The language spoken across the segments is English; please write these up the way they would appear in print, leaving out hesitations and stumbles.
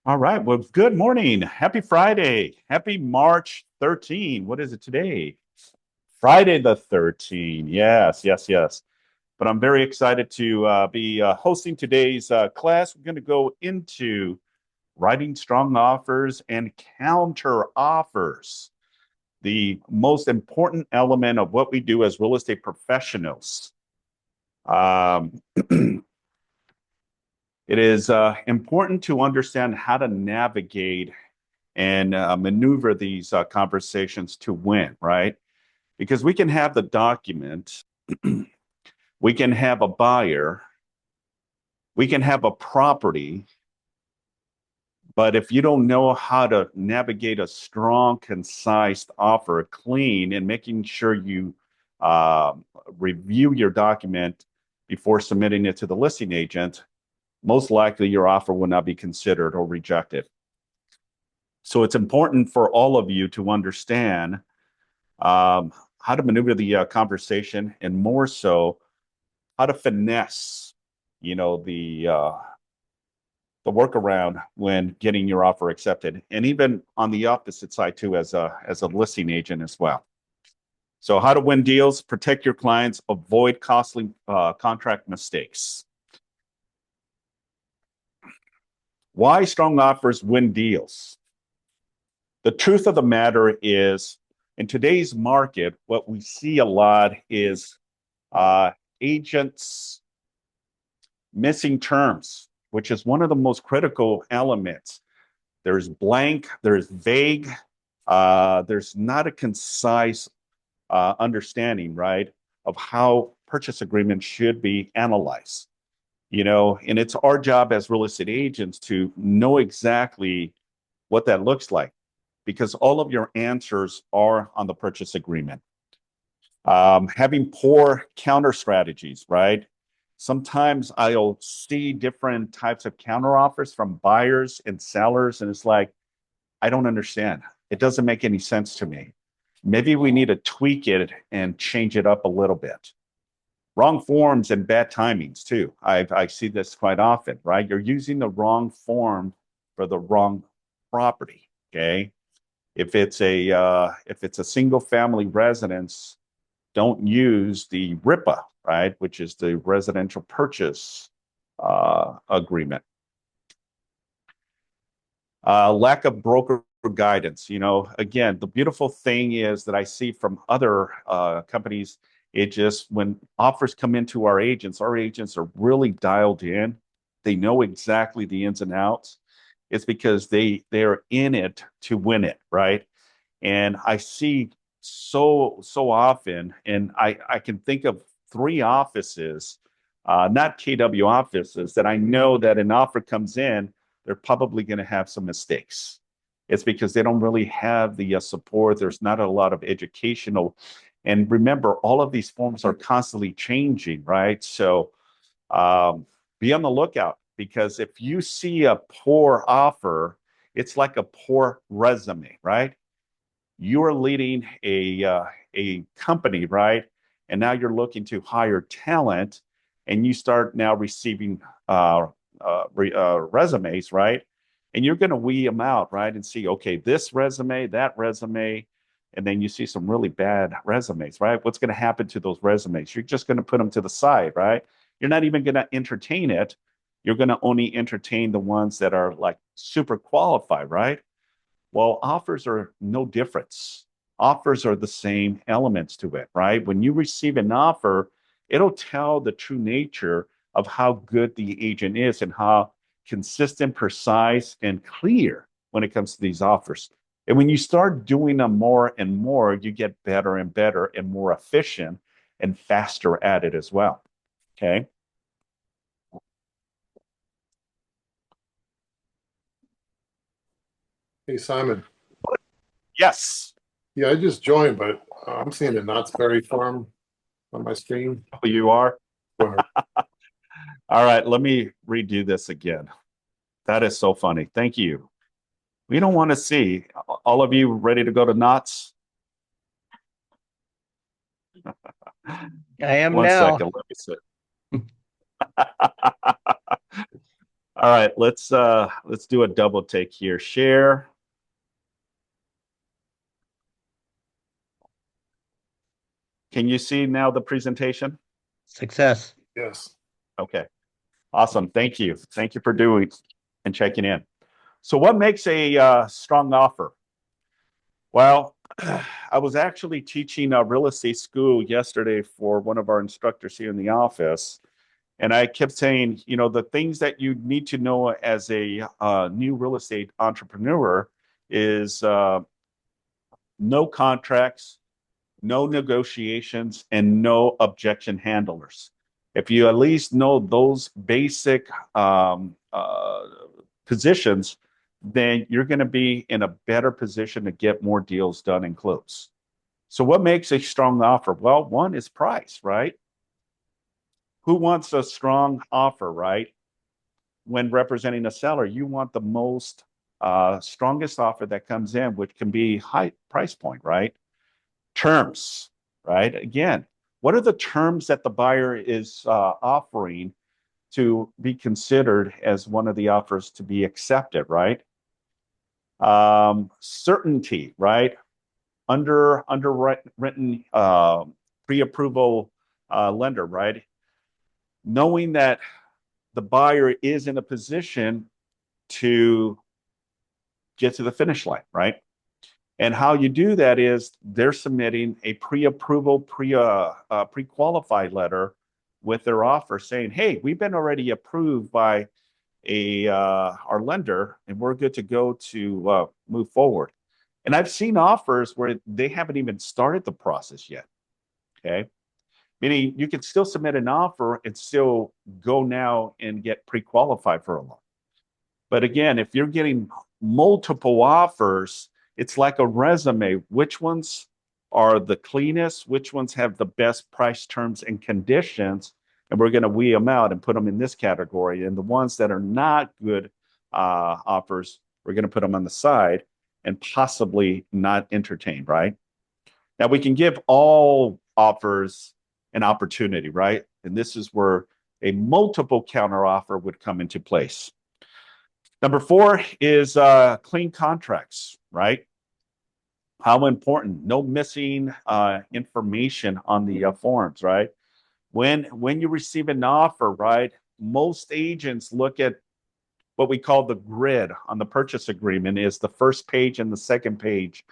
All right. Well, good morning. Happy Friday. Happy March 13. What is it today? Friday the 13th. Yes, yes, yes. But I'm very excited to be hosting today's class. We're going to go into writing strong offers and counter offers, the most important element of what we do as real estate professionals. Um, it is important to understand how to navigate and maneuver these conversations to win, right? Because we can have the document, we can have a buyer, we can have a property, but if you don't know how to navigate a strong, concise offer, clean, and making sure you uh, review your document before submitting it to the listing agent, most likely your offer will not be considered or rejected. So it's important for all of you to understand how to maneuver the conversation, and more so, how to finesse, the workaround when getting your offer accepted, and even on the opposite side too, as a listing agent as well. So, how to win deals, protect your clients, avoid costly contract mistakes. Why strong offers win deals? The truth of the matter is, in today's market, what we see a lot is uh, agents missing terms, which is one of the most critical elements. There's blank, there's vague, there's not a concise understanding, right, of how purchase agreements should be analyzed. And it's our job as real estate agents to know exactly what that looks like, because all of your answers are on the purchase agreement. Having poor counter strategies, right? Sometimes I'll see different types of counter offers from buyers and sellers, and it's like, I don't understand. It doesn't make any sense to me. Maybe we need to tweak it and change it up a little bit. Wrong forms and bad timings too. I see this quite often, right? You're using the wrong form for the wrong property. Okay, if it's a single family residence, don't use the RIPA, right, which is the residential purchase agreement. Lack of broker guidance. Again, the beautiful thing is that I see from other companies, it just, when offers come into our agents are really dialed in. They know exactly the ins and outs. It's because they're in it to win it, right? And I see so often, and I can think of three offices, not KW offices, that I know that an offer comes in, they're probably going to have some mistakes. It's because they don't really have the support. There's not a lot of educational. And remember, all of these forms are constantly changing, right? So um, be on the lookout, because if you see a poor offer, it's like a poor resume, right? You are leading a company, right? And now you're looking to hire talent, and you start now receiving resumes, right? And you're going to weed them out, right? And see, okay, this resume, that resume, and then you see some really bad resumes, right? What's going to happen to those resumes? You're just going to put them to the side, right? You're not even going to entertain it. You're going to only entertain the ones that are like super qualified, right? Well, offers are no difference. Offers are the same elements to it, right? When you receive an offer, it'll tell the true nature of how good the agent is and how consistent, precise, and clear when it comes to these offers. And when you start doing them more and more, you get better and better and more efficient and faster at it as well. Okay. Hey Simon, Yes. yeah, I just joined, but I'm seeing the Knott's Berry Farm on my screen. You are. Or All right. Let me redo this again. That is so funny. Thank you. We don't want to see all of you ready to go to Knott's. I am One now. second. Let me see. All right, let's do a double take here. Share. Can you see now the presentation? Success. Yes. Okay. Awesome. Thank you. Thank you for doing and checking in. So what makes a strong offer? Well, I was actually teaching a real estate school yesterday for one of our instructors here in the office. And I kept saying, the things that you need to know as a new real estate entrepreneur is no contracts, no negotiations, and no objection handlers. If you at least know those basic positions, then you're going to be in a better position to get more deals done and close. So, what makes a strong offer? Well, one is price, right? Who wants a strong offer, right? When representing a seller, you want the most strongest offer that comes in, which can be high price point, right? Terms, right? Again, what are the terms that the buyer is offering to be considered as one of the offers to be accepted, right? Certainty, right? Underwritten pre-approval lender, right? Knowing that the buyer is in a position to get to the finish line, right? And how you do that is they're submitting a pre-approval, pre-qualified letter with their offer saying, "Hey, we've been already approved by our lender, and we're good to go to move forward." And I've seen offers where they haven't even started the process yet. Okay, meaning you can still submit an offer and still go now and get pre-qualified for a loan. But again, if you're getting multiple offers, it's like a resume. Which ones are the cleanest? Which ones have the best price terms and conditions? And we're going to weed them out and put them in this category. And the ones that are not good offers, we're going to put them on the side and possibly not entertain, right? Now, we can give all offers an opportunity, right? And this is where a multiple counter offer would come into place. Number four is clean contracts, right? How important? No missing information on the forms, right? When you receive an offer, right? Most agents look at what we call the grid on the purchase agreement is the first page and the second page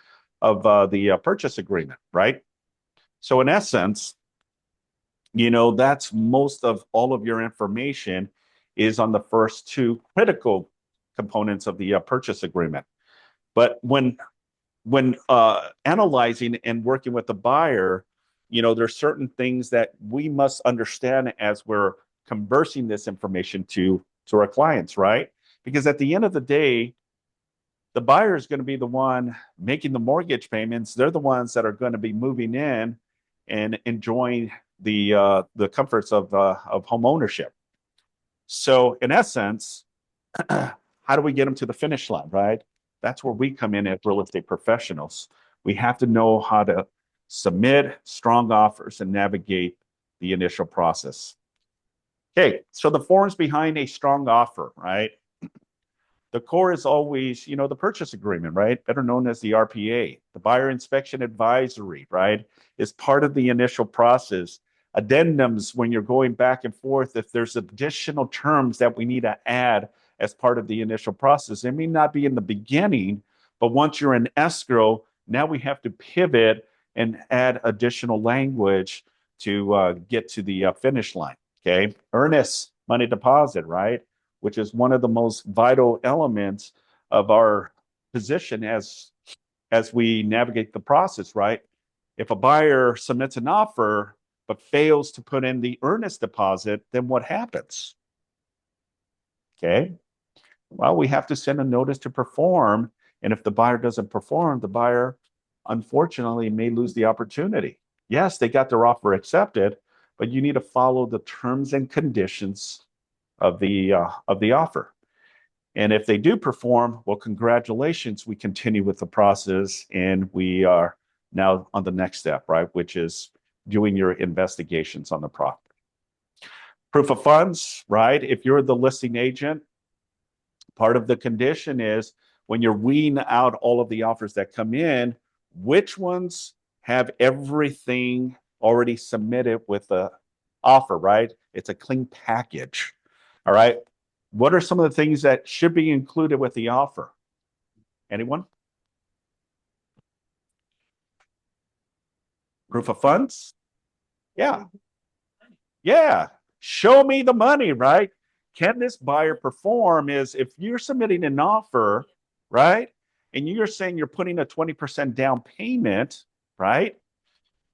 of the purchase agreement, right? So in essence, that's most of all of your information is on the first two critical components of the purchase agreement. But when analyzing and working with the buyer, there's certain things that we must understand as we're conversing this information to our clients, right? Because at the end of the day, the buyer is going to be the one making the mortgage payments. They're the ones that are going to be moving in and enjoying the comforts of home ownership. So in essence, how do we get them to the finish line, right? That's where we come in as real estate professionals. We have to know how to submit strong offers and navigate the initial process. Okay, so the forms behind a strong offer, right? The core is always, the purchase agreement, right? Better known as the RPA. The buyer inspection advisory, right? Is part of the initial process. Addendums when you're going back and forth, if there's additional terms that we need to add as part of the initial process. It may not be in the beginning, but once you're in escrow, now we have to pivot and add additional language to get to the finish line. Okay. Earnest money deposit, right? Which is one of the most vital elements of our position as we navigate the process, right? If a buyer submits an offer but fails to put in the earnest deposit, then what happens? Okay. Well, we have to send a notice to perform. And if the buyer doesn't perform, the buyer unfortunately may lose the opportunity. Yes, they got their offer accepted, but you need to follow the terms and conditions of the offer. And if they do perform, well, congratulations. We continue with the process, and we are now on the next step, right? Which is doing your investigations on the property. Proof of funds, right? If you're the listing agent, Part of the condition is when you're weeding out all of the offers that come in, which ones have everything already submitted with the offer, right? It's a clean package. All right. What are some of the things that should be included with the offer? Anyone? Proof of funds? Yeah. Yeah. Show me the money, right? Can this buyer perform? Is if you're submitting an offer, right? And you're saying you're putting a 20% down payment, right?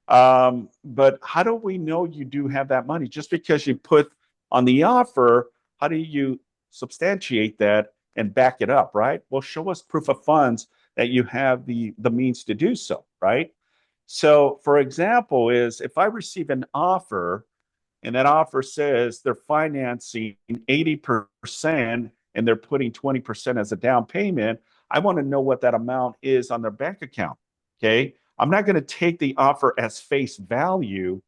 But how do we know you do have that money? Just because you put on the offer, how do you substantiate that and back it up, right? Well, show us proof of funds that you have the means to do so, right? So, for example, is if I receive an offer and that offer says they're financing 80% and they're putting 20% as a down payment, I want to know what that amount is on their bank account. Okay. I'm not going to take the offer as face value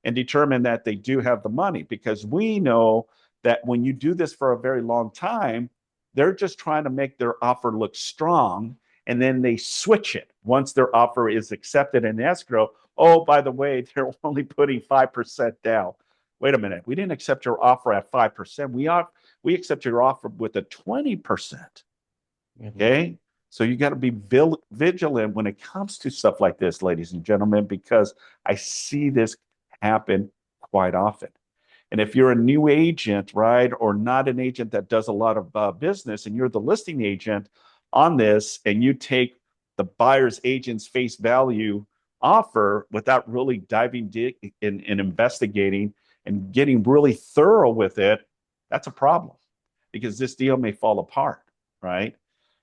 and determine that they do have the money because we know that when you do this for a very long time, they're just trying to make their offer look strong and then they switch it once their offer is accepted in escrow. Oh, by the way, they're only putting 5% down. Wait a minute. We didn't accept your offer at 5%. We accept your offer with a 20%. Okay. So you got to be vigilant when it comes to stuff like this, ladies and gentlemen, because I see this happen quite often. And if you're a new agent, right, or not an agent that does a lot of business, and you're the listing agent on this, and you take the buyer's agent's face value offer without really diving in and investigating and getting really thorough with it, that's a problem because this deal may fall apart, right?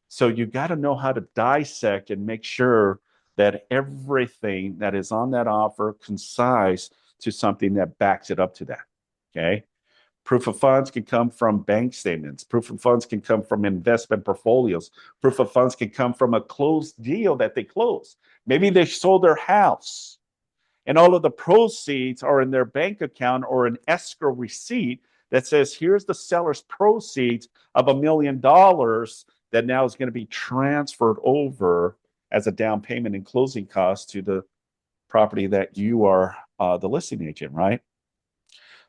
So you got to know how to dissect and make sure that everything that is on that offer concise to something that backs it up to that. Okay. Proof of funds can come from bank statements. Proof of funds can come from investment portfolios. Proof of funds can come from a closed deal that they closed. Maybe they sold their house and all of the proceeds are in their bank account or an escrow receipt that says, here's the seller's proceeds of $1 million that now is going to be transferred over as a down payment and closing costs to the property that you are the listing agent, right?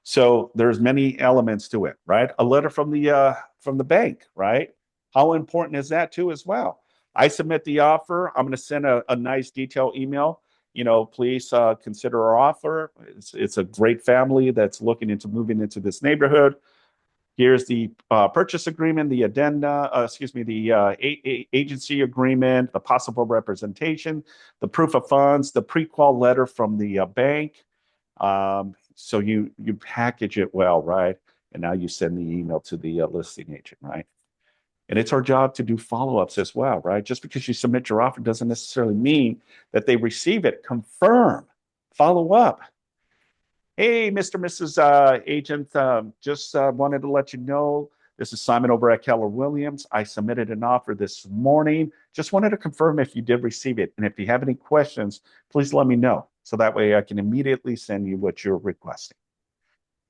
So there's many elements to it, right? A letter from the bank, right? How important is that too as well? I submit the offer. I'm going to send a nice detailed email. Please consider our offer. It's a great family that's looking into moving into this neighborhood. Here's the purchase agreement, the addenda, the agency agreement, the possible representation, the proof of funds, the pre-qual letter from the bank. So you package it well, right? And now you send the email to the listing agent, right? And it's our job to do follow-ups as well, right? Just because you submit your offer doesn't necessarily mean that they receive it. Confirm, follow up. Hey, Mr. Mrs. Agent, just wanted to let you know this is Simon over at Keller Williams. I submitted an offer this morning. Just wanted to confirm if you did receive it. And if you have any questions, please let me know. So that way I can immediately send you what you're requesting.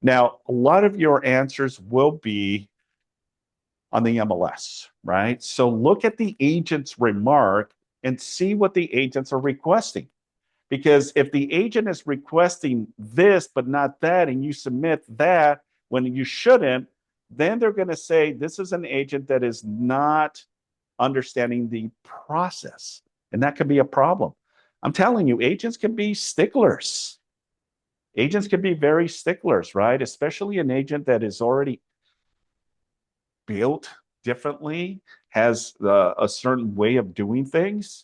Now, a lot of your answers will be on the MLS, right? So look at the agent's remark and see what the agents are requesting. Because if the agent is requesting this, but not that, and you submit that when you shouldn't, then they're going to say this is an agent that is not understanding the process. And that could be a problem. I'm telling you, agents can be sticklers. Agents can be very sticklers, right? Especially an agent that is already built differently, has a certain way of doing things.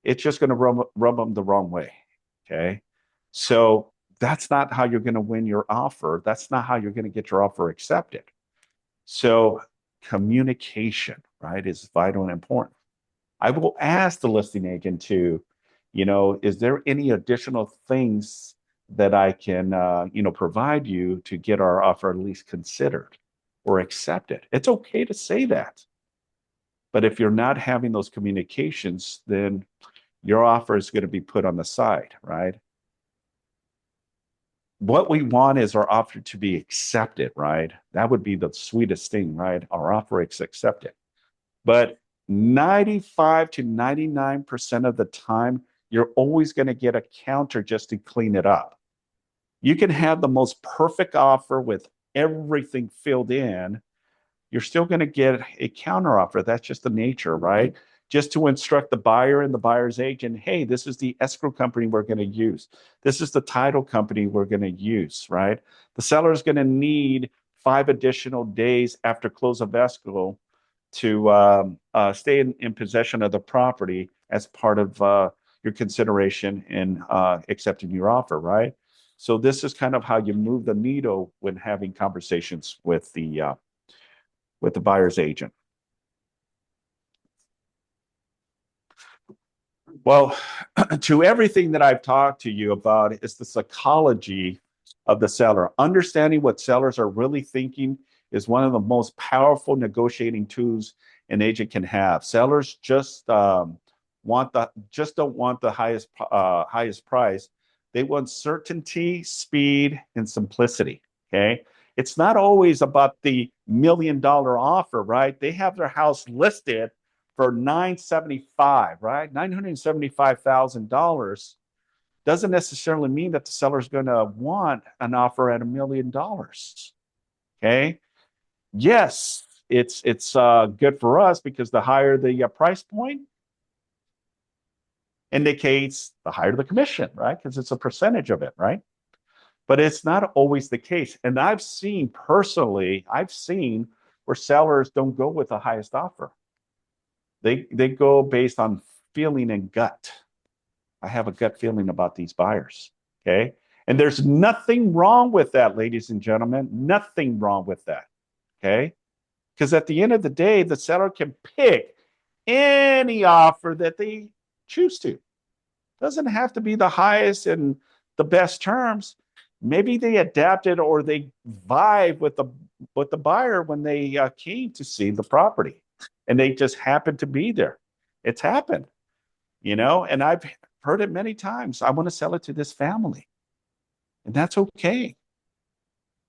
It's just going to rub them the wrong way. Okay. So that's not how you're going to win your offer. That's not how you're going to get your offer accepted. So communication, right, is vital and important. I will ask the listing agent to, is there any additional things that I can, provide you to get our offer at least considered or accepted? It's okay to say that. But if you're not having those communications, then your offer is going to be put on the side, right? what we want is our offer to be accepted, right? That would be the sweetest thing, right? Our offer is accepted. But 95 to 99% of the time, you're always going to get a counter just to clean it up. You can have the most perfect offer with everything filled in. You're still going to get a counter offer. That's just the nature, right? Just to instruct the buyer and the buyer's agent, hey, this is the escrow company we're going to use. This is the title company we're going to use, right? The seller is going to need 5 additional days after close of escrow to stay in possession of the property as part of your consideration in accepting your offer, right? So this is kind of how you move the needle when having conversations with the buyer's agent. Well, to everything that I've talked to you about is the psychology of the seller. Understanding what sellers are really thinking is one of the most powerful negotiating tools an agent can have. Sellers just don't want the highest price. They want certainty, speed, and simplicity. Okay. It's not always about the $1 million offer, right? They have their house listed for 975, right? $975,000 doesn't necessarily mean that the seller is going to want an offer at $1 million. Okay. Yes, it's good for us because the higher the price point indicates the higher the commission, right? Because it's a percentage of it, right? But it's not always the case. And I've seen where sellers don't go with the highest offer. They go based on feeling and gut. I have a gut feeling about these buyers. Okay. And there's nothing wrong with that, ladies and gentlemen. Nothing wrong with that. Okay. Because at the end of the day, the seller can pick any offer that they choose to. Doesn't have to be the highest and the best terms. Maybe they adapted or they vibe with the buyer when they came to see the property, and they just happened to be there. It's happened, and I've heard it many times. I want to sell it to this family, and that's okay.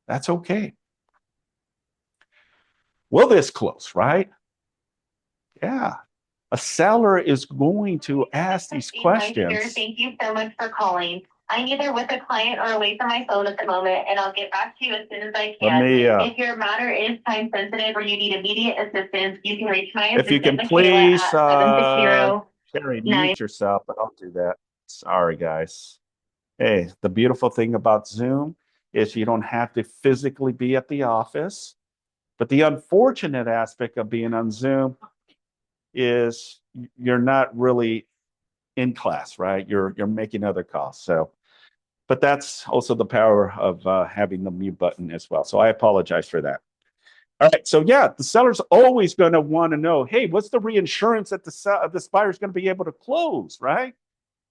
That's okay. Will this close, right? Yeah. A seller is going to ask these questions. Thank you so much for calling. I'm either with a client or away from my phone at the moment, and I'll get back to you as soon as I Let can. me, If your matter is time sensitive or you need immediate assistance, you can reach my if you can assistant, Michaela, please, at 760. Sherry, mute yourself, but I'll do that. Sorry, guys. Hey, the beautiful thing about Zoom is you don't have to physically be at the office. But the unfortunate aspect of being on Zoom is you're not really in class, right? You're making other calls. So, but that's also the power of having the mute button as well. So I apologize for that. All right. So yeah, the seller's always going to want to know, hey, what's the reinsurance that this buyer is going to be able to close, right?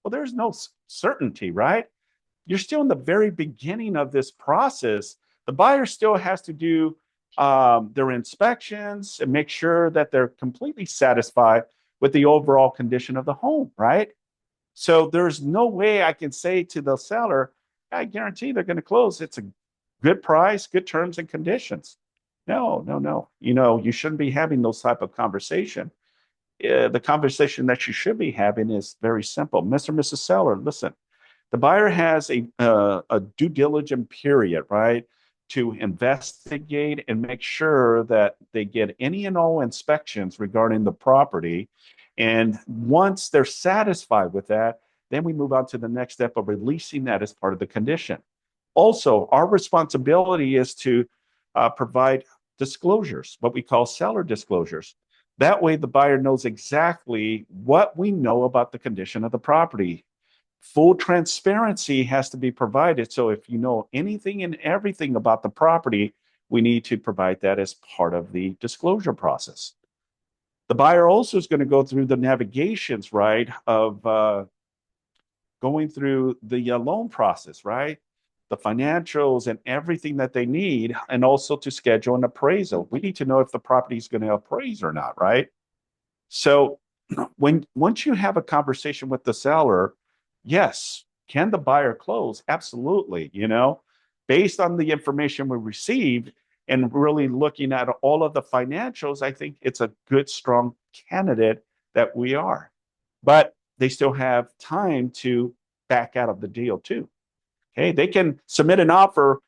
Well, there's no certainty, right? You're still in the very beginning of this process. The buyer still has to do their inspections and make sure that they're completely satisfied with the overall condition of the home, right? So there's no way I can say to the seller, I guarantee they're going to close. It's a good price, good terms and conditions. No, no, no. You shouldn't be having those type of conversation. The conversation that you should be having is very simple. Mr. and Mrs. Seller, listen, the buyer has a due diligence period, right, to investigate and make sure that they get any and all inspections regarding the property. And once they're satisfied with that, then we move on to the next step of releasing that as part of the condition. Also, our responsibility is to provide disclosures, what we call seller disclosures. That way, the buyer knows exactly what we know about the condition of the property. Full transparency has to be provided. So if you know anything and everything about the property, we need to provide that as part of the disclosure process. The buyer also is going to go through the navigations, right, of going through the loan process, right? The financials and everything that they need, and also to schedule an appraisal. We need to know if the property is going to appraise or not, right? So once you have a conversation with the seller, yes, Can the buyer close? Absolutely. Based on the information we received and really looking at all of the financials, I think it's a good, strong candidate that we are. But they still have time to back out of the deal too. Okay, they can submit an offer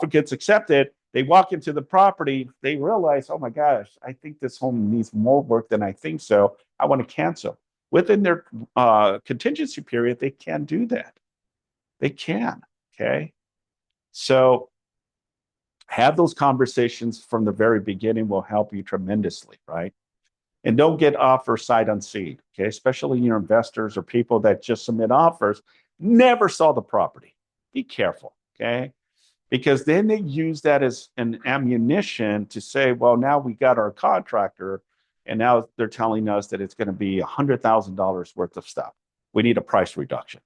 gets accepted. They walk into the property, they realize, oh my gosh, I think this home needs more work than I think so. I want to cancel. Within their contingency period, they can do that. They can. Okay. So have those conversations from the very beginning will help you tremendously, right? And don't get offer sight unseen, okay? Especially your investors or people that just submit offers, never saw the property. Be careful, okay? Because then they use that as an ammunition to say, well, now we got our contractor, and now they're telling us that it's going to be $100,000 worth of stuff. We need a price reduction.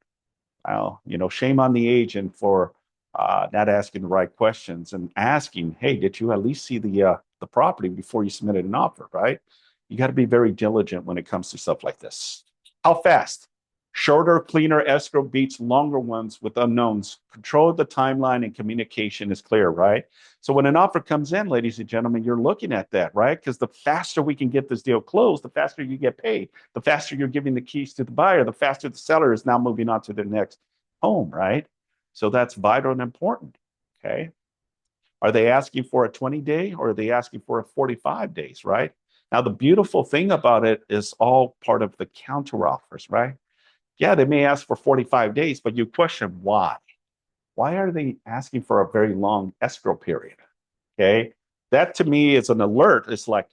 Well, shame on the agent for not asking the right questions and asking, hey, did you at least see the property before you submitted an offer, right? You got to be very diligent when it comes to stuff like this. How fast? Shorter, cleaner escrow beats longer ones with unknowns. Control of the timeline and communication is clear, right? So when an offer comes in, ladies and gentlemen, you're looking at that, right? Because the faster we can get this deal closed, the faster you get paid, the faster you're giving the keys to the buyer, the faster the seller is now moving on to their next home, right? So that's vital and important, okay? Are they asking for a 20-day or are they asking for a 45 days, right? Now, the beautiful thing about it is all part of the counter offers, right? Yeah, they may ask for 45 days, but you question why. Why are they asking for a very long escrow period? Okay. That to me is an alert. It's like,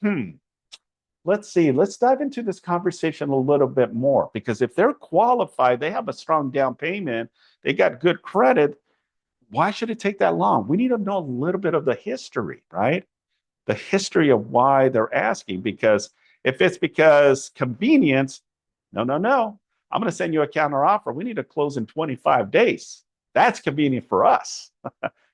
let's see, let's dive into this conversation a little bit more. Because if they're qualified, they have a strong down payment, they got good credit. Why should it take that long? We need to know a little bit of the history, right? The history of why they're asking. Because if it's because convenience, no, no, no. I'm going to send you a counter offer. We need to close in 25 days. That's convenient for us,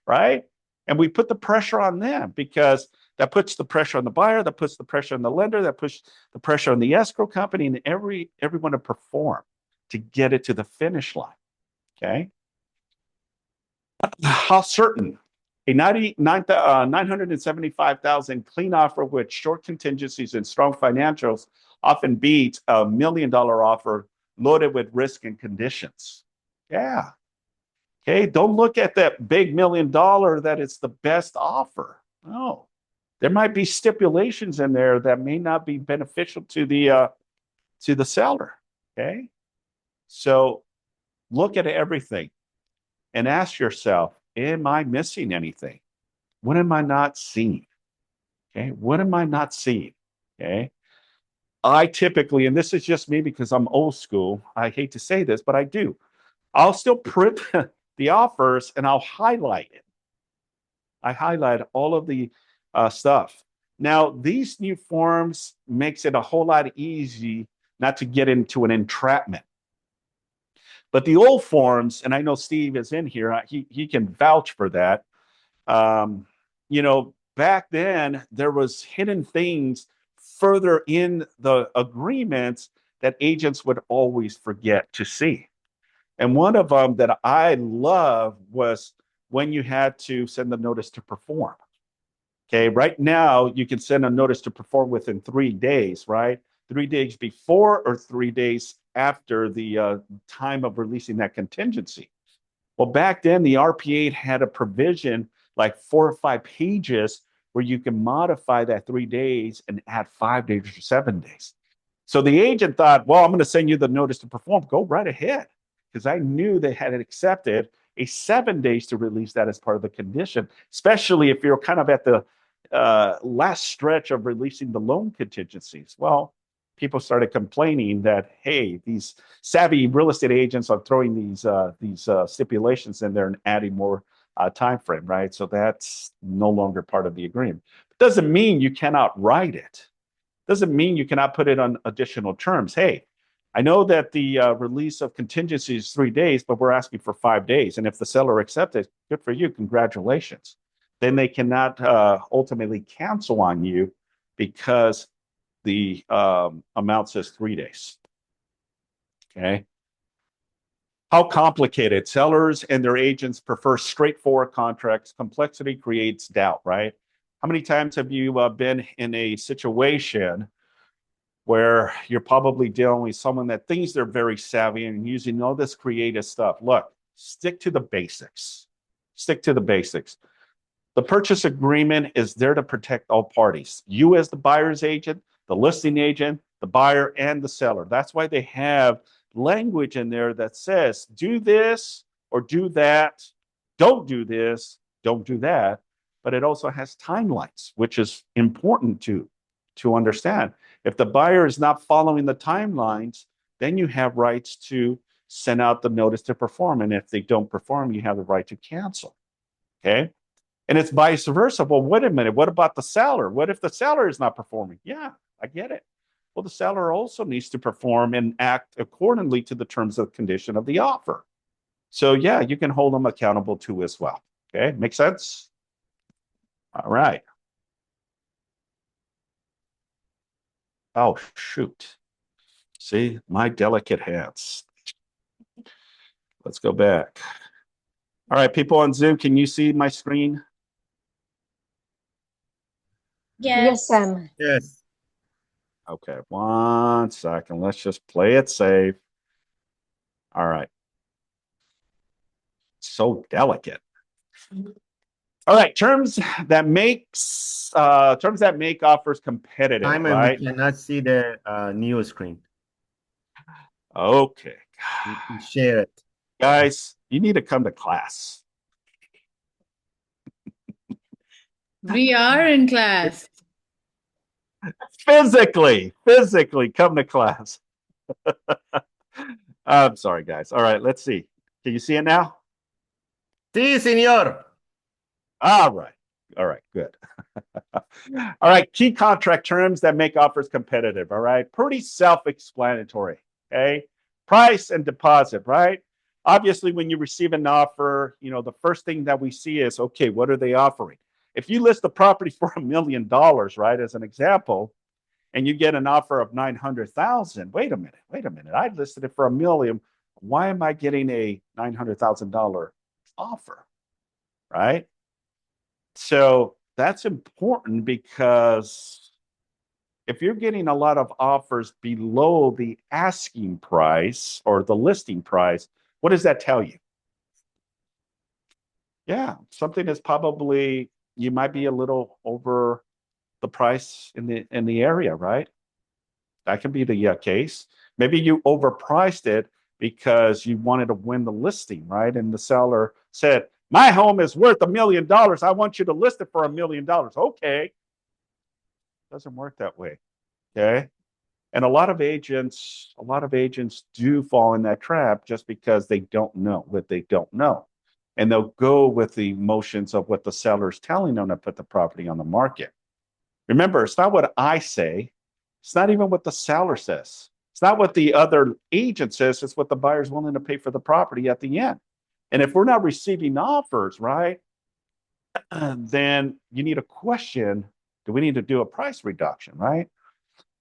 right? And we put the pressure on them because that puts the pressure on the buyer, that puts the pressure on the lender, that puts the pressure on the escrow company and everyone to perform to get it to the finish line. Okay. How certain? A 975,000 clean offer with short contingencies and strong financials often beats $1 million offer loaded with risk and conditions. Yeah. Okay. Don't look at that big $1 million that it's the best offer. No. There might be stipulations in there that may not be beneficial to the seller. Okay. So look at everything and ask yourself, am I missing anything? What am I not seeing? Okay. What am I not seeing? Okay. I typically, and this is just me because I'm old school, I hate to say this, but I do. I'll still print the offers and I'll highlight it. I highlight all of the stuff. Now, these new forms makes it a whole lot easy not to get into an entrapment. But the old forms, and I know Steve is in here, he can vouch for that. Back then there was hidden things further in the agreements that agents would always forget to see. And one of them that I love was when you had to send the notice to perform. Okay, right now you can send a notice to perform within 3 days, right? 3 days before or 3 days after the time of releasing that contingency. Well, back then the RPA had a provision like 4 or 5 pages where you can modify that 3 days and add 5 days or 7 days. So the agent thought, well, I'm going to send you the notice to perform. Go right ahead. Because I knew they had accepted a 7 days to release that as part of the condition, especially if you're kind of at the last stretch of releasing the loan contingencies. Well, people started complaining that, hey, these savvy real estate agents are throwing these stipulations in there and adding more time frame, right? So that's no longer part of the agreement. It doesn't mean you cannot write it. Doesn't mean you cannot put it on additional terms. Hey, I know that the release of contingency is 3 days, but we're asking for 5 days. And if the seller accepts it, good for you. Congratulations. Then they cannot ultimately cancel on you because the amount says 3 days. Okay. How complicated. Sellers and their agents prefer straightforward contracts. Complexity creates doubt, right? How many times have you been in a situation where you're probably dealing with someone that thinks they're very savvy and using all this creative stuff? Look, stick to the basics. Stick to the basics. The purchase agreement is there to protect all parties. You as the buyer's agent, the listing agent, the buyer, and the seller. That's why they have language in there that says, do this or do that. Don't do this, don't do that. But it also has timelines, which is important to understand. If the buyer is not following the timelines, then you have rights to send out the notice to perform. And if they don't perform, you have the right to cancel. Okay. And it's vice versa. Well, wait a minute. What about the seller? What if the seller is not performing? Yeah, I get it. Well, the seller also needs to perform and act accordingly to the terms and condition of the offer. So yeah, you can hold them accountable too as well. Okay, make sense? All right. Oh, shoot. See, my delicate hands. Let's go back. All right, people on Zoom, can you see my screen? Yes, Sam. Yes. Okay, 1 second. Let's just play it safe. All right. So delicate. All right, terms that make offers competitive, Simon, right? we cannot see the new screen. Okay. You can share it. Guys, you need to come to class. We are in class. Physically come to class. I'm sorry, guys. All right, let's see. Can you see it now? Sí, señor. All right. All right, good. All right, key contract terms that make offers competitive. All right, pretty self-explanatory. Okay, price and deposit. Right. Obviously, when you receive an offer, the first thing that we see is, okay, what are they offering? If you list the property for $1 million, right, as an example, and you get an offer of 900,000, wait a minute. I listed it for $1 million. Why am I getting a $900,000 offer? Right. So that's important because if you're getting a lot of offers below the asking price or the listing price, what does that tell you? Yeah, something is probably, you might be a little over the price in the area, right? That can be the case. Maybe you overpriced it because you wanted to win the listing, right? And the seller said, my home is worth $1 million. I want you to list it for $1 million. Okay. Doesn't work that way. Okay. And a lot of agents do fall in that trap just because they don't know what they don't know. And they'll go with the emotions of what the seller's telling them to put the property on the market. Remember, it's not what I say. It's not even what the seller says. It's not what the other agent says. It's what the buyer's willing to pay for the property at the end. And if we're not receiving offers, right, then you need to question, do we need to do a price reduction, right?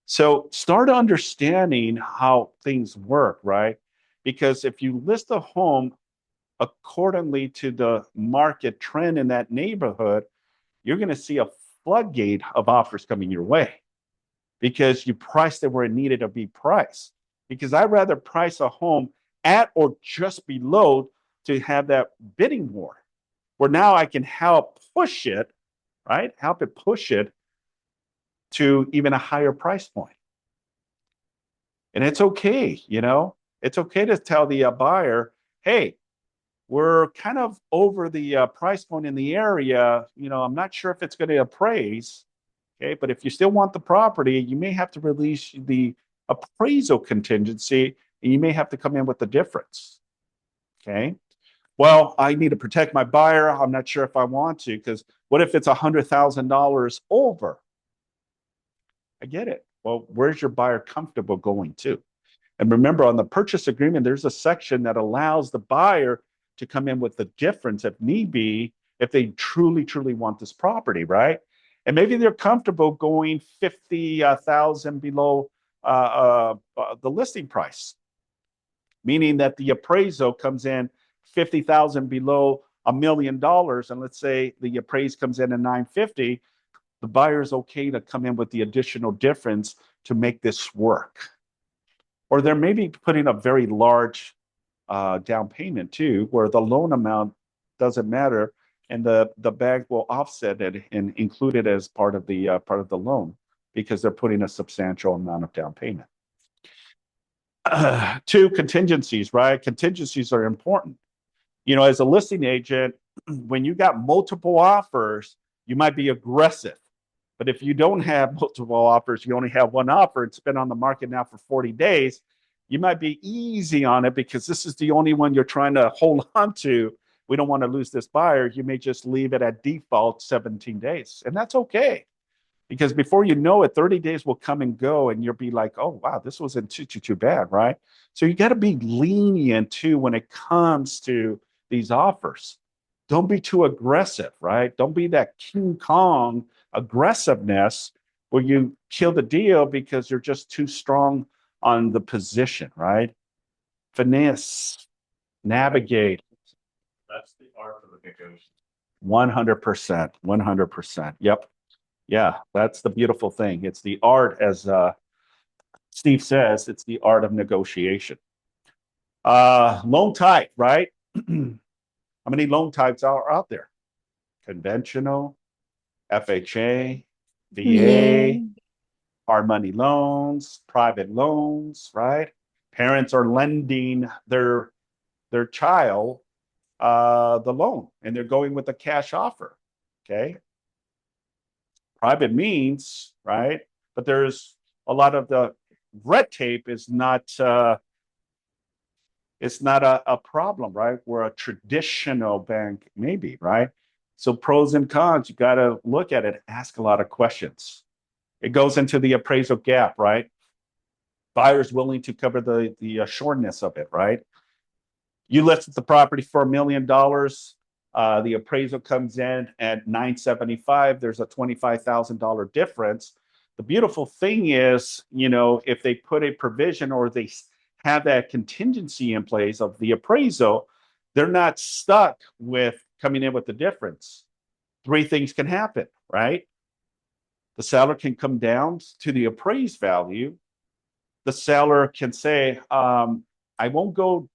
So start understanding how things work, right? Because if you list a home accordingly to the market trend in that neighborhood, you're going to see a floodgate of offers coming your way because you priced it where it needed to be priced. Because I'd rather price a home at or just below to have that bidding war, where now I can help push it, right? Help it push it to even a higher price point. And it's okay, it's okay to tell the buyer, hey, we're kind of over the price point in the area. I'm not sure if it's going to appraise. Okay, but if you still want the property, you may have to release the appraisal contingency, and you may have to come in with the difference. Okay. Well, I need to protect my buyer. I'm not sure if I want to, because what if it's $100,000 over? I get it. Well, where's your buyer comfortable going to? And remember, on the purchase agreement, there's a section that allows the buyer to come in with the difference if need be, if they truly, truly want this property, right? And maybe they're comfortable going 50,000 below the listing price. meaning that the appraisal comes in 50,000 below $1 million, and let's say the appraised comes in at 950, the buyer's okay to come in with the additional difference to make this work. Or they're maybe putting a very large down payment too, where the loan amount doesn't matter, and the bank will offset it and include it as part of the loan because they're putting a substantial amount of down payment. Two, contingencies, right? Contingencies are important. You know, as a listing agent, when you got multiple offers, you might be aggressive. But if you don't have multiple offers, you only have one offer, it's been on the market now for 40 days, you might be easy on it because this is the only one you're trying to hold on to. We don't want to lose this buyer. You may just leave it at default 17 days. And that's okay. Because before you know it, 30 days will come and go, and you'll be like, oh, wow, this wasn't too bad, right? So you got to be lenient too when it comes to these offers. Don't be too aggressive, right? Don't be that King Kong aggressiveness where you kill the deal because you're just too strong on the position, right? Finesse, navigate. That's the art of the negotiation. 100%. 100%. Yep. Yeah, that's the beautiful thing. It's the art, as Steve says, it's the art of negotiation. Loan type, right? How many loan types are out there? Conventional, FHA, VA, hard money loans, private loans, right? Parents are lending their child the loan, and they're going with a cash offer. Okay. Private means, right? But there's a lot of the red tape is not it's not a problem, right? Where a traditional bank maybe, right? So pros and cons, you got to look at it, ask a lot of questions. It goes into the appraisal gap, right? Buyers willing to cover the shortness of it, right? You listed the property for $1 million. The appraisal comes in at 975. There's a $25,000 difference. The beautiful thing is, you know, if they put a provision or they have that contingency in place of the appraisal, they're not stuck with coming in with the difference. Three things can happen, right? The seller can come down to the appraised value. The seller can say, I won't go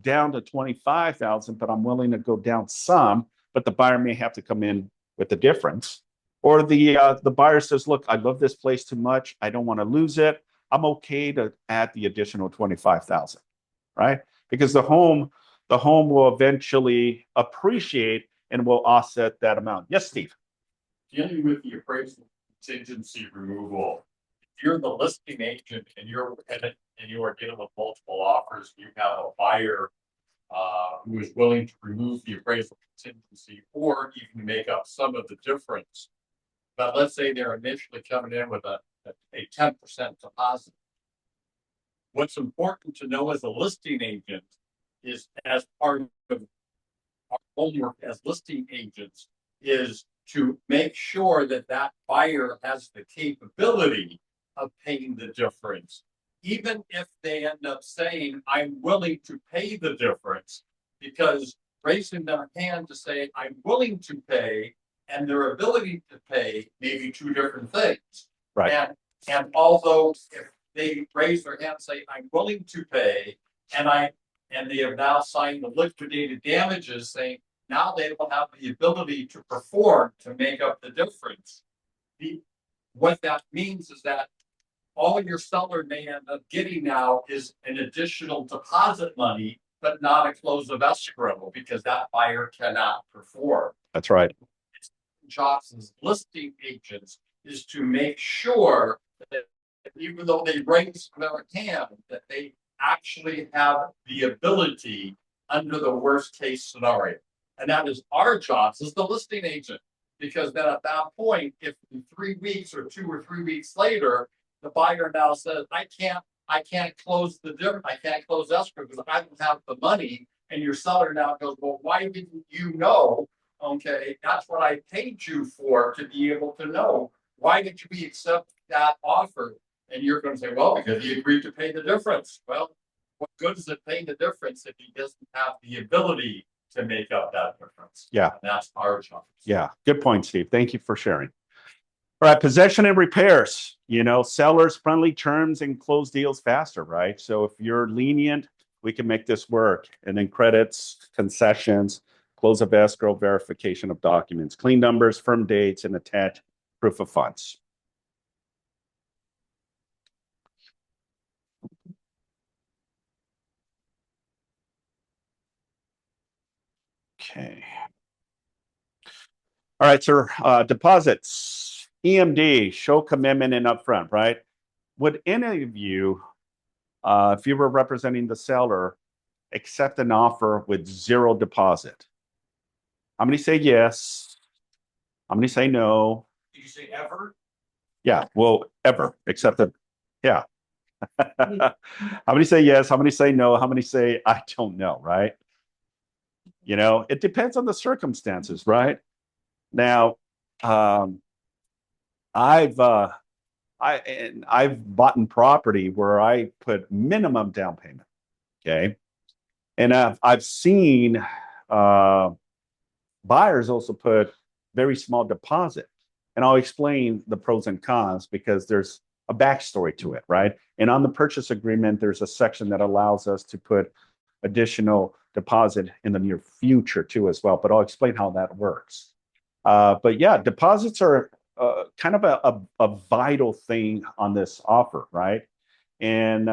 down to 25,000, but I'm willing to go down some, but the buyer may have to come in with the difference. Or the buyer says, look, I love this place too much. I don't want to lose it. I'm okay to add the additional 25,000, right? Because the home will eventually appreciate and will offset that amount. Yes, Steve. Dealing with the appraisal contingency removal, if you're the listing agent and you are dealing with multiple offers, you have a buyer who is willing to remove the appraisal contingency or even make up some of the difference. But let's say they're initially coming in with a 10% deposit. What's important to know as a listing agent is, as part of our homework as listing agents, is to make sure that that buyer has the capability of paying the difference. Even if they end up saying, I'm willing to pay the difference, because raising their hand to say, I'm willing to pay, and their ability to pay may be two different things. Right. And although if they raise their hand and say, I'm willing to pay, and they have now signed the liquidated damages saying, now they don't have the ability to perform to make up the difference. What that means is that all your seller may end up getting now is an additional deposit money, but not a close of escrow, because that buyer cannot perform. That's right. Jobs as listing agents is to make sure that even though they raise their hand, that they actually have the ability under the worst case scenario. And that is our jobs as the listing agent, because then at that point, if in 3 weeks or 2 or 3 weeks later, the buyer now says, I can't close the difference, I can't close escrow because I don't have the money, and your seller now goes, well, why didn't you know? Okay, that's what I paid you for, to be able to know. Why did you accept that offer? And you're going to say, well, because he agreed to pay the difference. Well, what good does it pay the difference if he doesn't have the ability to make up that difference? Yeah. And that's our job. Yeah, good point, Steve. Thank you for sharing. All right, possession and repairs. Sellers friendly terms and close deals faster, right? So if you're lenient, we can make this work. And then credits, concessions, close of escrow, verification of documents, clean numbers, firm dates, and attach proof of funds. Okay. All right, sir. Deposits, EMD, show commitment and upfront, right? Would any of you, if you were representing the seller, accept an offer with zero deposit? How many say yes? How many say no? Did you say ever? Yeah, well, ever accept it. Yeah. How many say yes? How many say no? How many say I don't know, right? It depends on the circumstances, right? Now, I've bought property where I put minimum down payment. Okay. And I've seen buyers also put very small deposit. And I'll explain the pros and cons because there's a backstory to it, right? And on the purchase agreement, there's a section that allows us to put additional deposit in the near future too as well. But I'll explain how that works. But yeah, deposits are kind of a vital thing on this offer, right? And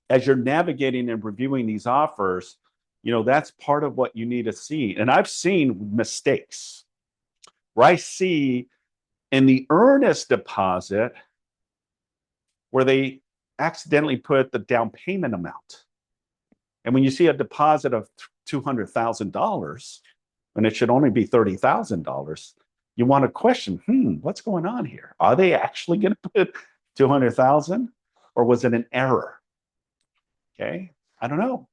as you're navigating and reviewing these offers, that's part of what you need to see. And I've seen mistakes where I see in the earnest deposit where they accidentally put the down payment amount. And when you see a deposit of $200,000 when it should only be $30,000, you want to question, what's going on here? Are they actually going to put 200,000 or was it an error? Okay. I don't know.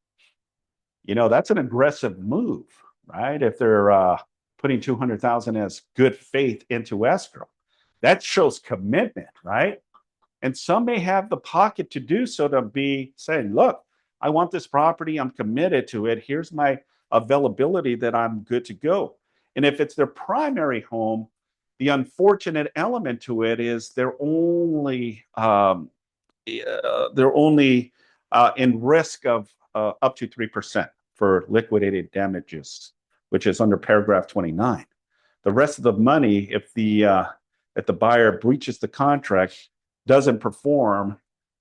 That's an aggressive move, right? If they're putting 200,000 as good faith into escrow, that shows commitment, right? And some may have the pocket to do so, to be saying, look, I want this property. I'm committed to it. Here's my availability that I'm good to go. And if it's their primary home, the unfortunate element to it is they're only in risk of up to 3% for liquidated damages, which is under paragraph 29. The rest of the money, if the buyer breaches the contract, doesn't perform,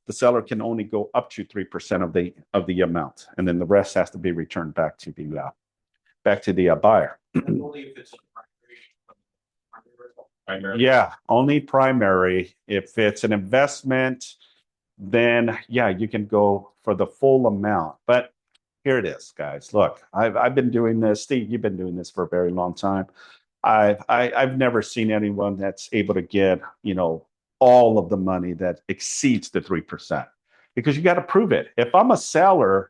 the seller can only go up to 3% of the amount, and then the rest has to be returned back to the buyer. Only if it's primary. Yeah, only primary. If it's an investment, then yeah, you can go for the full amount. But here it is, guys. Look, I've been doing this. Steve, you've been doing this for a very long time. I've never seen anyone that's able to get all of the money that exceeds the 3%, because you got to prove it. If I'm a seller,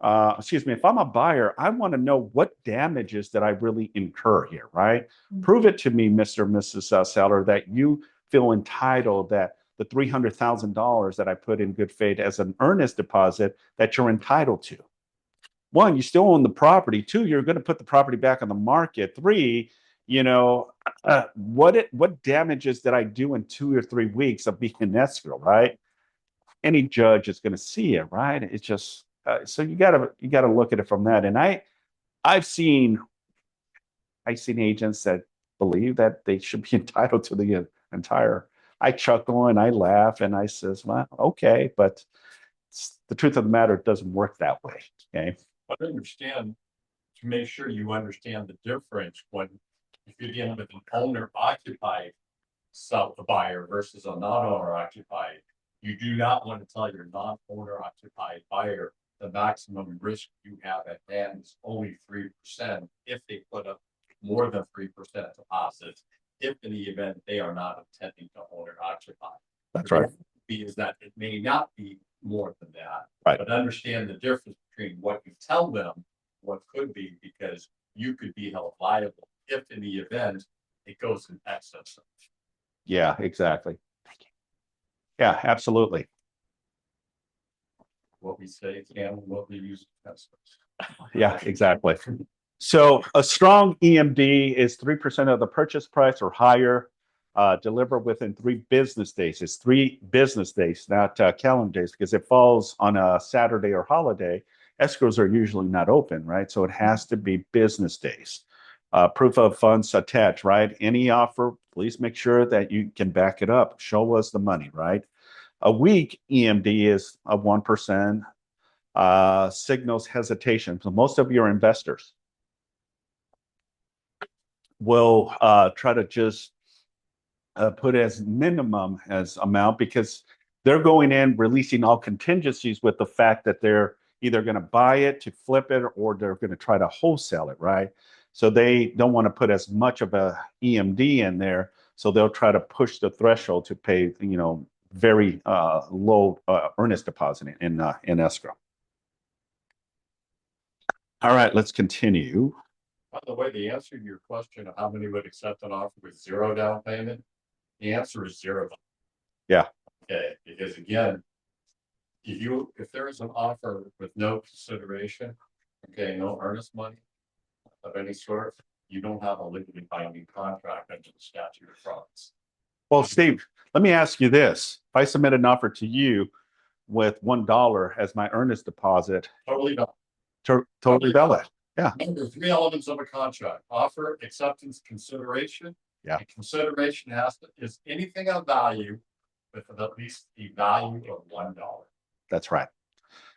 if I'm a buyer, I want to know what damages that I really incur here, right? Prove it to me, Mr. and Mrs. Seller, that you feel entitled, that the $300,000 that I put in good faith as an earnest deposit, that you're entitled to. One, you still own the property. Two, you're going to put the property back on the market. Three, what damages did I do in 2 or 3 weeks of being in escrow, right? Any judge is going to see it, right? It's just so you got to look at it from that. And I've seen agents that believe that they should be entitled to the entire. I chuckle and I laugh and I says, well, okay, but the truth of the matter, it doesn't work that way. Okay. But understand, to make sure you understand the difference when, if you're dealing with an owner occupied buyer versus a non-owner occupied, you do not want to tell your non-owner occupied buyer the maximum risk you have at hand is only 3% if they put up more than 3% deposits, if in the event they are not intending to owner occupy. That's right. Is that it may not be more than that, right? But understand the difference between what you tell them, what could be, because you could be held liable if in the event it goes in excess. Yeah, exactly. Thank you. Yeah, absolutely. what we say can, what we use against us. Yeah, exactly. So a strong EMD is 3% of the purchase price or higher, delivered within 3 business days. It's 3 business days, not calendar days, because it falls on a Saturday or holiday. Escrows are usually not open, right? So it has to be business days. Proof of funds attached, right? Any offer, please make sure that you can back it up. Show us the money, right? A weak EMD is a 1%. Signals hesitation. So most of your investors will try to just put as minimum as amount because they're going in releasing all contingencies with the fact that they're either going to buy it to flip it or they're going to try to wholesale it, right? So they don't want to put as much of a EMD in there, so they'll try to push the threshold to pay, very low earnest deposit in escrow. All right, let's continue. By the way, the answer to your question of how many would accept an offer with 0 down payment, the answer is 0. Yeah. Okay, because again, if there is an offer with no consideration, okay, no earnest money of any sort, you don't have a legally binding contract under the statute of frauds. Well, Steve, let me ask you this. If I submit an offer to you with $1 as my earnest deposit, Totally done. totally valid. Yeah. Remember 3 elements of a contract: offer, acceptance, consideration. Yeah. And consideration is anything of value with at least the value of $1. That's right.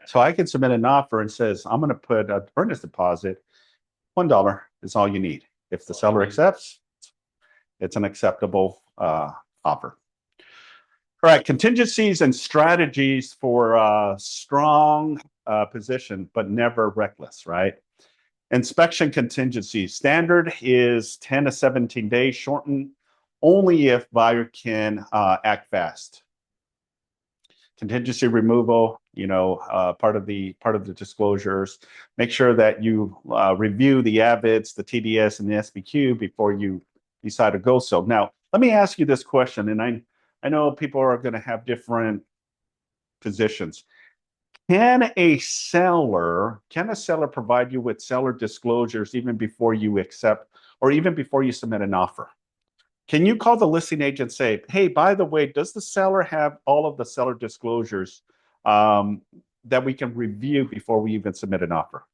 So I can submit an offer and says, I'm going to put an earnest deposit. $1 is all you need. If the seller accepts, it's an acceptable offer. All right, contingencies and strategies for strong position, but never reckless, right? Inspection contingency standard is 10 to 17 days, shortened only if buyer can act fast. Contingency removal, part of the disclosures. Make sure that you review the AVIDs, the TDS, and the SBQ before you decide to go. So now, let me ask you this question, and I know people are going to have different positions. Can a seller provide you with seller disclosures even before you accept or even before you submit an offer? Can you call the listing agent and say, hey, by the way, does the seller have all of the seller disclosures that we can review before we even submit an offer?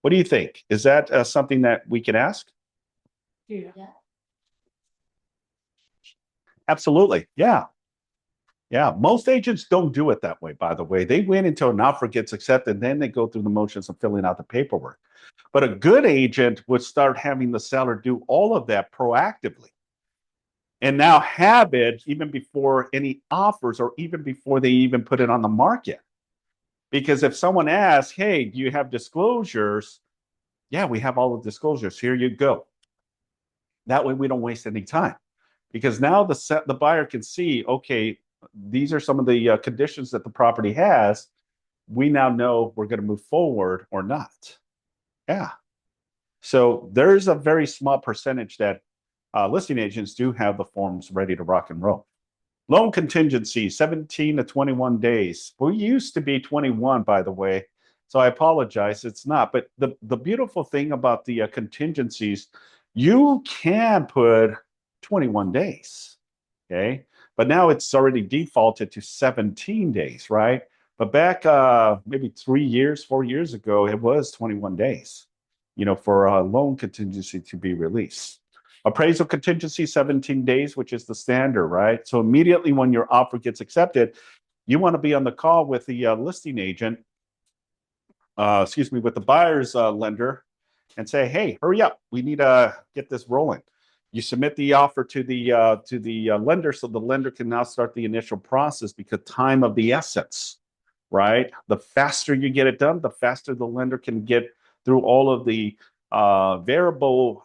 What do you think? Is that something that we can ask? Yeah. Absolutely. Yeah. Yeah. Most agents don't do it that way, by the way. They wait until an offer gets accepted, then they go through the motions of filling out the paperwork. But a good agent would start having the seller do all of that proactively and now have it even before any offers or even before they even put it on the market. Because if someone asks, hey, do you have disclosures? Yeah, we have all the disclosures. Here you go. That way we don't waste any time. Because now the buyer can see, okay, these are some of the conditions that the property has. We now know we're going to move forward or not. Yeah. So there's a very small percentage that listing agents do have the forms ready to rock and roll. Loan contingency, 17 to 21 days. We used to be 21, by the way. So I apologize. It's not. But the beautiful thing about the contingencies, you can put 21 days. Okay. But now it's already defaulted to 17 days, right? But back maybe 4 years ago, it was 21 days, for a loan contingency to be released. Appraisal contingency, 17 days, which is the standard, right? So immediately when your offer gets accepted, you want to be on the call with the listing agent, with the buyer's lender and say, hey, hurry up. We need to get this rolling. You submit the offer to the lender, so the lender can now start the initial process because time of the essence, right? The faster you get it done, the faster the lender can get through all of the variable,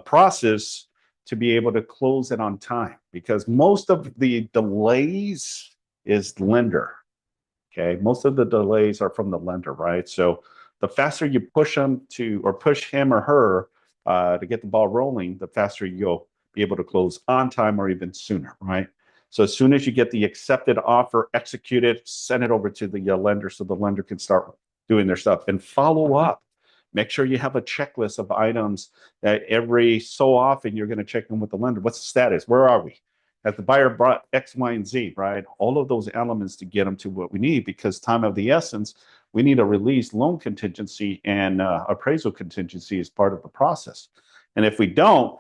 process to be able to close it on time. Because most of the delays is lender. Okay, most of the delays are from the lender, right? So the faster you push him or her to get the ball rolling, the faster you'll be able to close on time or even sooner, right? So as soon as you get the accepted offer executed, send it over to the lender so the lender can start doing their stuff and follow up. Make sure you have a checklist of items that every so often you're going to check in with the lender. What's the status? Where are we? Has the buyer brought X, Y, and Z, right? All of those elements to get them to what we need, because time of the essence, we need a release loan contingency and appraisal contingency as part of the process. And if we don't,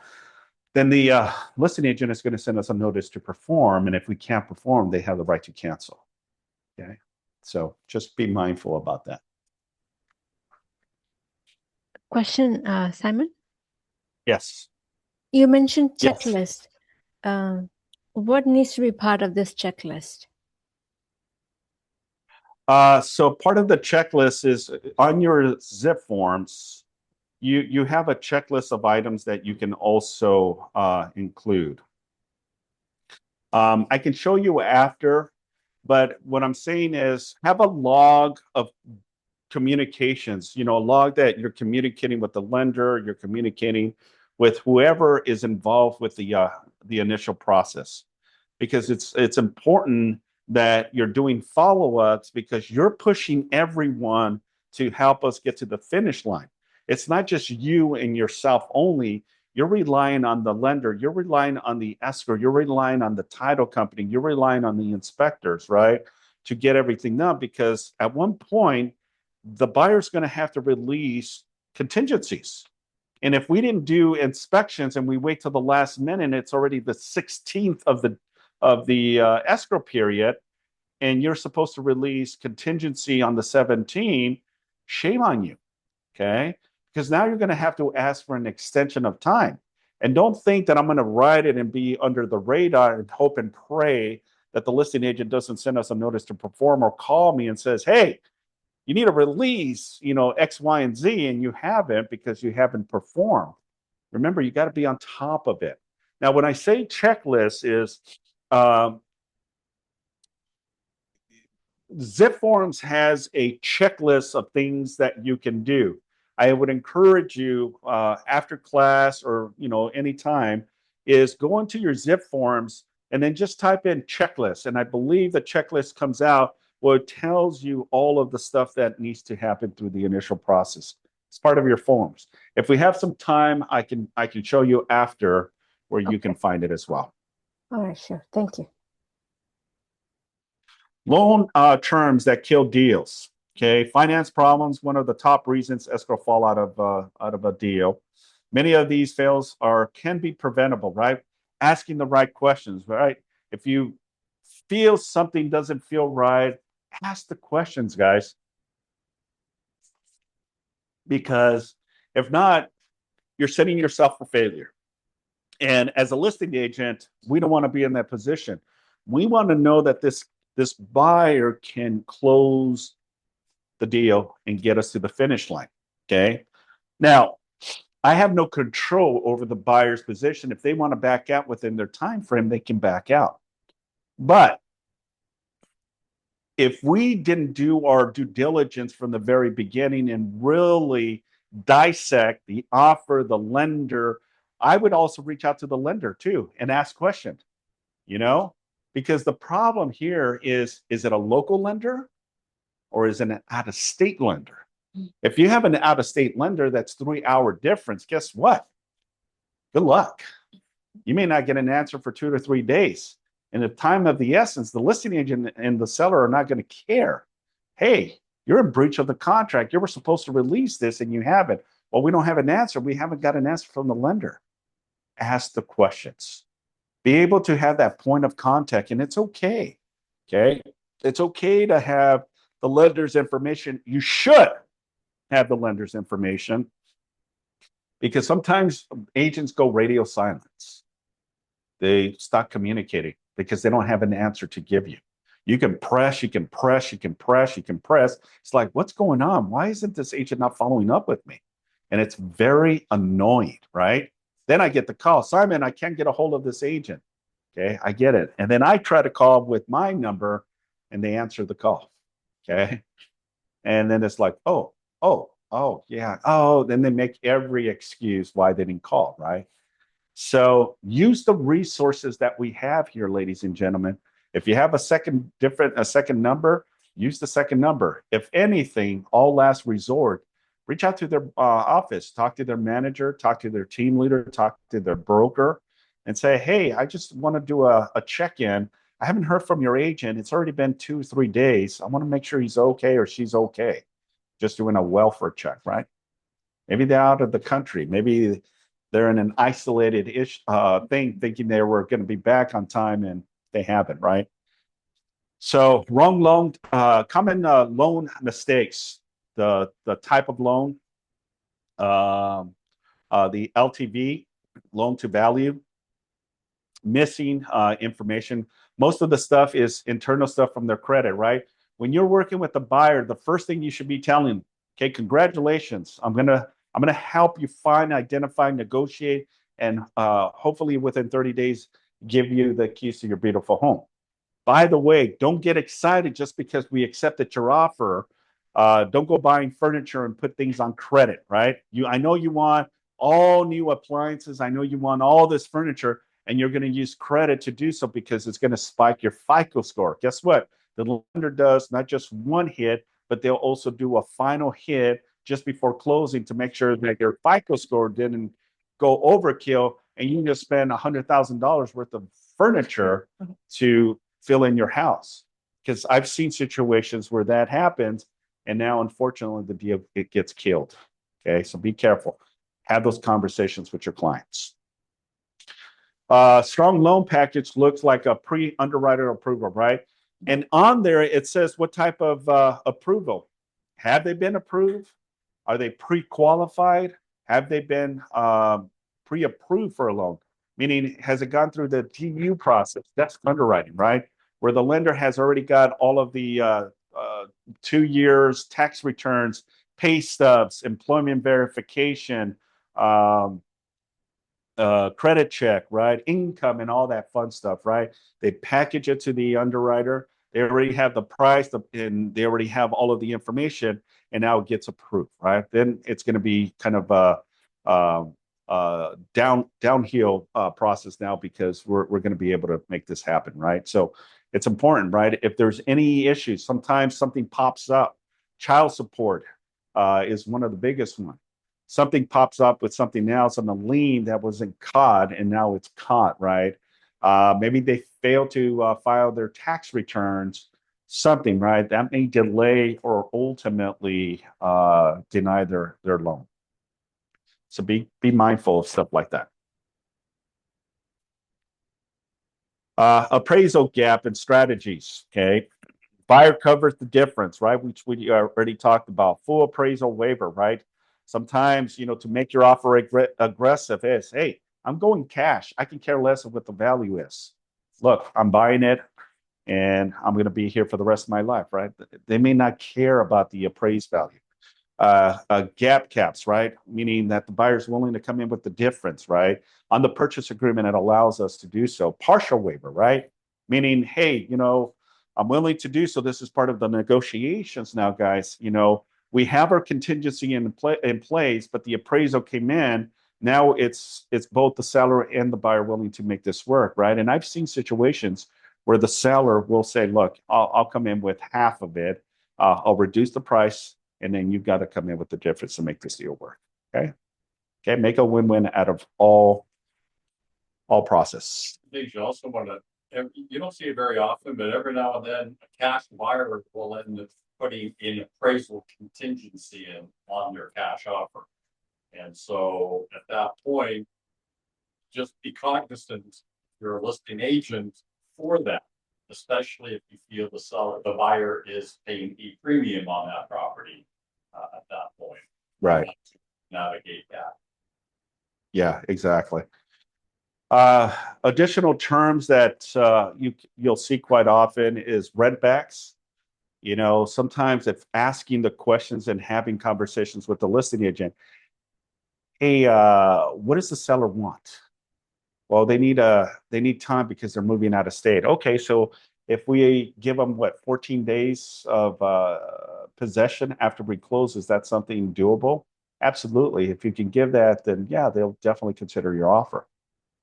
then the listing agent is going to send us a notice to perform. And if we can't perform, they have the right to cancel. Okay. So just be mindful about that. Question, Simon. Yes. You mentioned Yes. checklist. What needs to be part of this checklist? So part of the checklist is on your zip forms, you have a checklist of items that you can also include. I can show you after, but what I'm saying is have a log of communications, a log that you're communicating with the lender, you're communicating with whoever is involved with the initial process, because it's important that you're doing follow-ups, because you're pushing everyone to help us get to the finish line. It's not just you and yourself only. You're relying on the lender, you're relying on the escrow, you're relying on the title company, you're relying on the inspectors, right, to get everything done, because at one point the buyer's going to have to release contingencies. And if we didn't do inspections and we wait till the last minute, it's already the 16th of the escrow period, and you're supposed to release contingency on the 17th, shame on you, okay? Because now you're going to have to ask for an extension of time. And don't think that I'm going to write it and be under the radar and hope and pray that the listing agent doesn't send us a notice to perform or call me and says, hey, you need to release, X, Y, and Z, and you haven't because you haven't performed. Remember, you got to be on top of it. Now, when I say checklist is, Zip Forms has a checklist of things that you can do. I would encourage you after class or anytime is go into your Zip Forms and then just type in checklist. And I believe the checklist comes out where it tells you all of the stuff that needs to happen through the initial process. It's part of your forms. If we have some time, I can show you after where you can find it as well. All right, sure. Thank you. Loan terms that kill deals. Okay, finance problems, one of the top reasons escrow fall out of a deal. Many of these fails can be preventable, right? Asking the right questions, right? If you feel something doesn't feel right, ask the questions, guys. Because if not, you're setting yourself for failure. And as a listing agent, we don't want to be in that position. We want to know that this buyer can close the deal and get us to the finish line. Okay. Now, I have no control over the buyer's position. If they want to back out within their time frame, they can back out. But if we didn't do our due diligence from the very beginning and really dissect the offer, the lender, I would also reach out to the lender too and ask questions, because the problem here is it a local lender or is it an out-of-state lender? If you have an out-of-state lender that's 3-hour difference, guess what? Good luck. You may not get an answer for 2 to 3 days. In the time of the essence, the listing agent and the seller are not going to care. Hey, you're in breach of the contract. You were supposed to release this and you haven't. Well, we don't have an answer. We haven't got an answer from the lender. Ask the questions. Be able to have that point of contact, and it's okay. Okay? It's okay to have the lender's information. You should have the lender's information, because sometimes agents go radio silence. They stop communicating because they don't have an answer to give you. You can press, you can press, you can press, you can press. It's like, what's going on? Why isn't this agent not following up with me? And it's very annoying, right? Then I get the call, Simon, I can't get a hold of this agent. Okay, I get it. And then I try to call with my number and they answer the call. Okay. And then it's like, oh, yeah. Oh, then they make every excuse why they didn't call, right? So use the resources that we have here, ladies and gentlemen. If you have a second number, use the second number. If anything, all last resort, reach out to their office, talk to their manager, talk to their team leader, talk to their broker, and say, hey, I just want to do a check-in. I haven't heard from your agent. It's already been 2-3 days. I want to make sure he's okay or she's okay. Just doing a welfare check, right? Maybe they're out of the country. Maybe they're in an isolated thing, thinking they were going to be back on time and they haven't, right? So wrong loan, common loan mistakes, the type of loan, the LTV, loan to value, missing information. Most of the stuff is internal stuff from their credit, right? When you're working with the buyer, the first thing you should be telling them, okay, congratulations. I'm gonna help you find, identify, negotiate, and hopefully within 30 days, give you the keys to your beautiful home. By the way, don't get excited just because we accepted your offer. Don't go buying furniture and put things on credit, right? I know you want all new appliances. I know you want all this furniture, and you're going to use credit to do so because it's going to spike your FICO score. Guess what? The lender does not just one hit, but they'll also do a final hit just before closing to make sure that your FICO score didn't go overkill and you just spend $100,000 worth of furniture to fill in your house. Because I've seen situations where that happens, and now unfortunately the deal it gets killed. Okay, so be careful. Have those conversations with your clients. Strong loan package looks like a pre-underwriter approval, right? And on there it says what type of approval. Have they been approved? Are they pre-qualified? Have they been pre-approved for a loan? Meaning, has it gone through the TU process? That's underwriting, right? Where the lender has already got all of the 2 years tax returns, pay stubs, employment verification, credit check, right? Income and all that fun stuff, right? They package it to the underwriter. They already have the price and they already have all of the information, and now it gets approved, right? Then it's going to be kind of a downhill process now because we're going to be able to make this happen, right? So it's important, right? If there's any issues, sometimes something pops up. Child support is one of the biggest ones. Something pops up with something else on the lien that wasn't caught, and now it's caught, right? Maybe they fail to file their tax returns, something, right? That may delay or ultimately deny their loan. So be mindful of stuff like that. Appraisal gap and strategies, okay? Buyer covers the difference, right? Which we already talked about. Full appraisal waiver, right? Sometimes, to make your offer aggressive is, hey, I'm going cash. I can care less of what the value is. Look, I'm buying it and I'm going to be here for the rest of my life, right? They may not care about the appraised value. Gap caps, right? Meaning that the buyer's willing to come in with the difference, right? On the purchase agreement, it allows us to do so. Partial waiver, right? Meaning, hey, I'm willing to do so. This is part of the negotiations now, guys. We have our contingency in place, but the appraisal came in. Now it's both the seller and the buyer willing to make this work, right? And I've seen situations where the seller will say, look, I'll come in with half of it. I'll reduce the price, and then you've got to come in with the difference to make this deal work. Okay. Make a win-win out of all process. Things you also want to, you don't see it very often, but every now and then a cash buyer will end up putting an appraisal contingency in on their cash offer. And so at that point, just be cognizant you're a listing agent for that, especially if you feel the buyer is paying a premium on that property at that point. Right. To navigate that. Yeah, exactly. Additional terms that you'll see quite often is rentbacks. Sometimes if asking the questions and having conversations with the listing agent, hey, what does the seller want? Well, they need time because they're moving out of state. Okay, so if we give them 14 days of possession after we close, is that something doable? Absolutely. If you can give that, then yeah, they'll definitely consider your offer.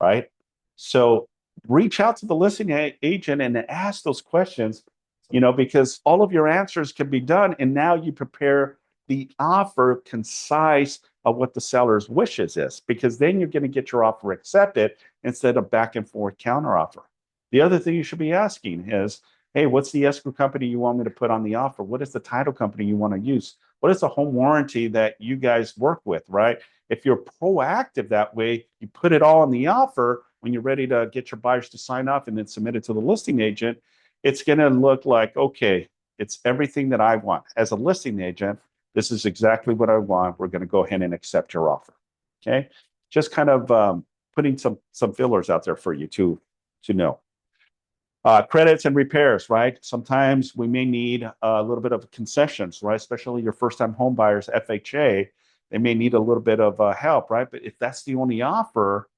right? So reach out to the listing agent and ask those questions, because all of your answers can be done. And now you prepare the offer concise of what the seller's wishes is, because then you're going to get your offer accepted instead of back and forth counteroffer. The other thing you should be asking is, hey, what's the escrow company you want me to put on the offer? What is the title company you want to use? What is the home warranty that you guys work with, right? If you're proactive that way, you put it all in the offer when you're ready to get your buyers to sign off and then submit it to the listing agent. It's going to look like, okay, it's everything that I want. As a listing agent, this is exactly what I want. We're going to go ahead and accept your offer. Okay. Just kind of putting some fillers out there for you to know. Credits and repairs, right? Sometimes we may need a little bit of concessions, right? Especially your first-time home buyers, FHA, they may need a little bit of help, right? But if that's the only offer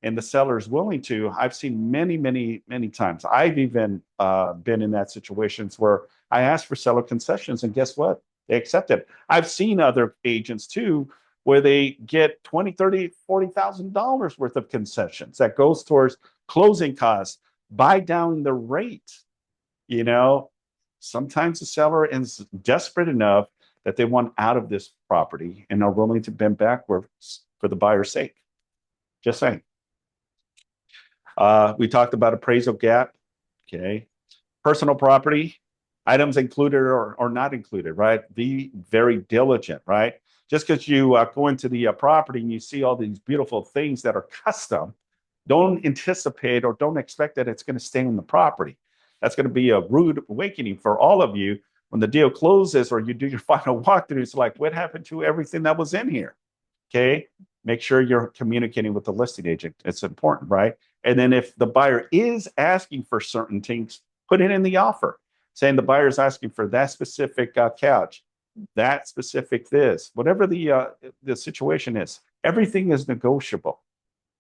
and the seller is willing to, I've seen many, many, many times. I've even been in that situations where I asked for seller concessions, and guess what? They accepted. I've seen other agents too, where they get $20, $30, $40,000 worth of concessions that goes towards closing costs, buy down the rate. Sometimes the seller is desperate enough that they want out of this property and are willing to bend backwards for the buyer's sake. Just saying. We talked about appraisal gap. Okay. Personal property, items included or not included, right? Be very diligent, right? Just because you go into the property and you see all these beautiful things that are custom, don't anticipate or don't expect that it's going to stay on the property. That's going to be a rude awakening for all of you when the deal closes or you do your final walkthrough. It's like, what happened to everything that was in here? Okay. Make sure you're communicating with the listing agent. It's important, right? And then if the buyer is asking for certain things, put it in the offer, saying the buyer is asking for that specific couch, that specific this, whatever the situation is. Everything is negotiable.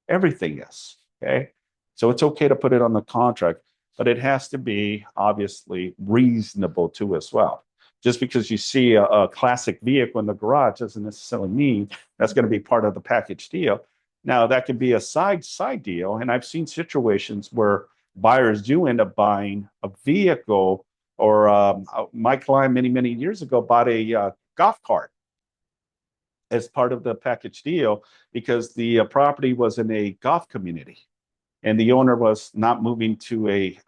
Everything is. Okay. So it's okay to put it on the contract, but it has to be obviously reasonable too as well. Just because you see a classic vehicle in the garage doesn't necessarily mean that's going to be part of the package deal. Now, that could be a side deal. And I've seen situations where buyers do end up buying a vehicle, or my client many, many years ago bought a golf cart as part of the package deal because the property was in a golf community and the owner was not moving to a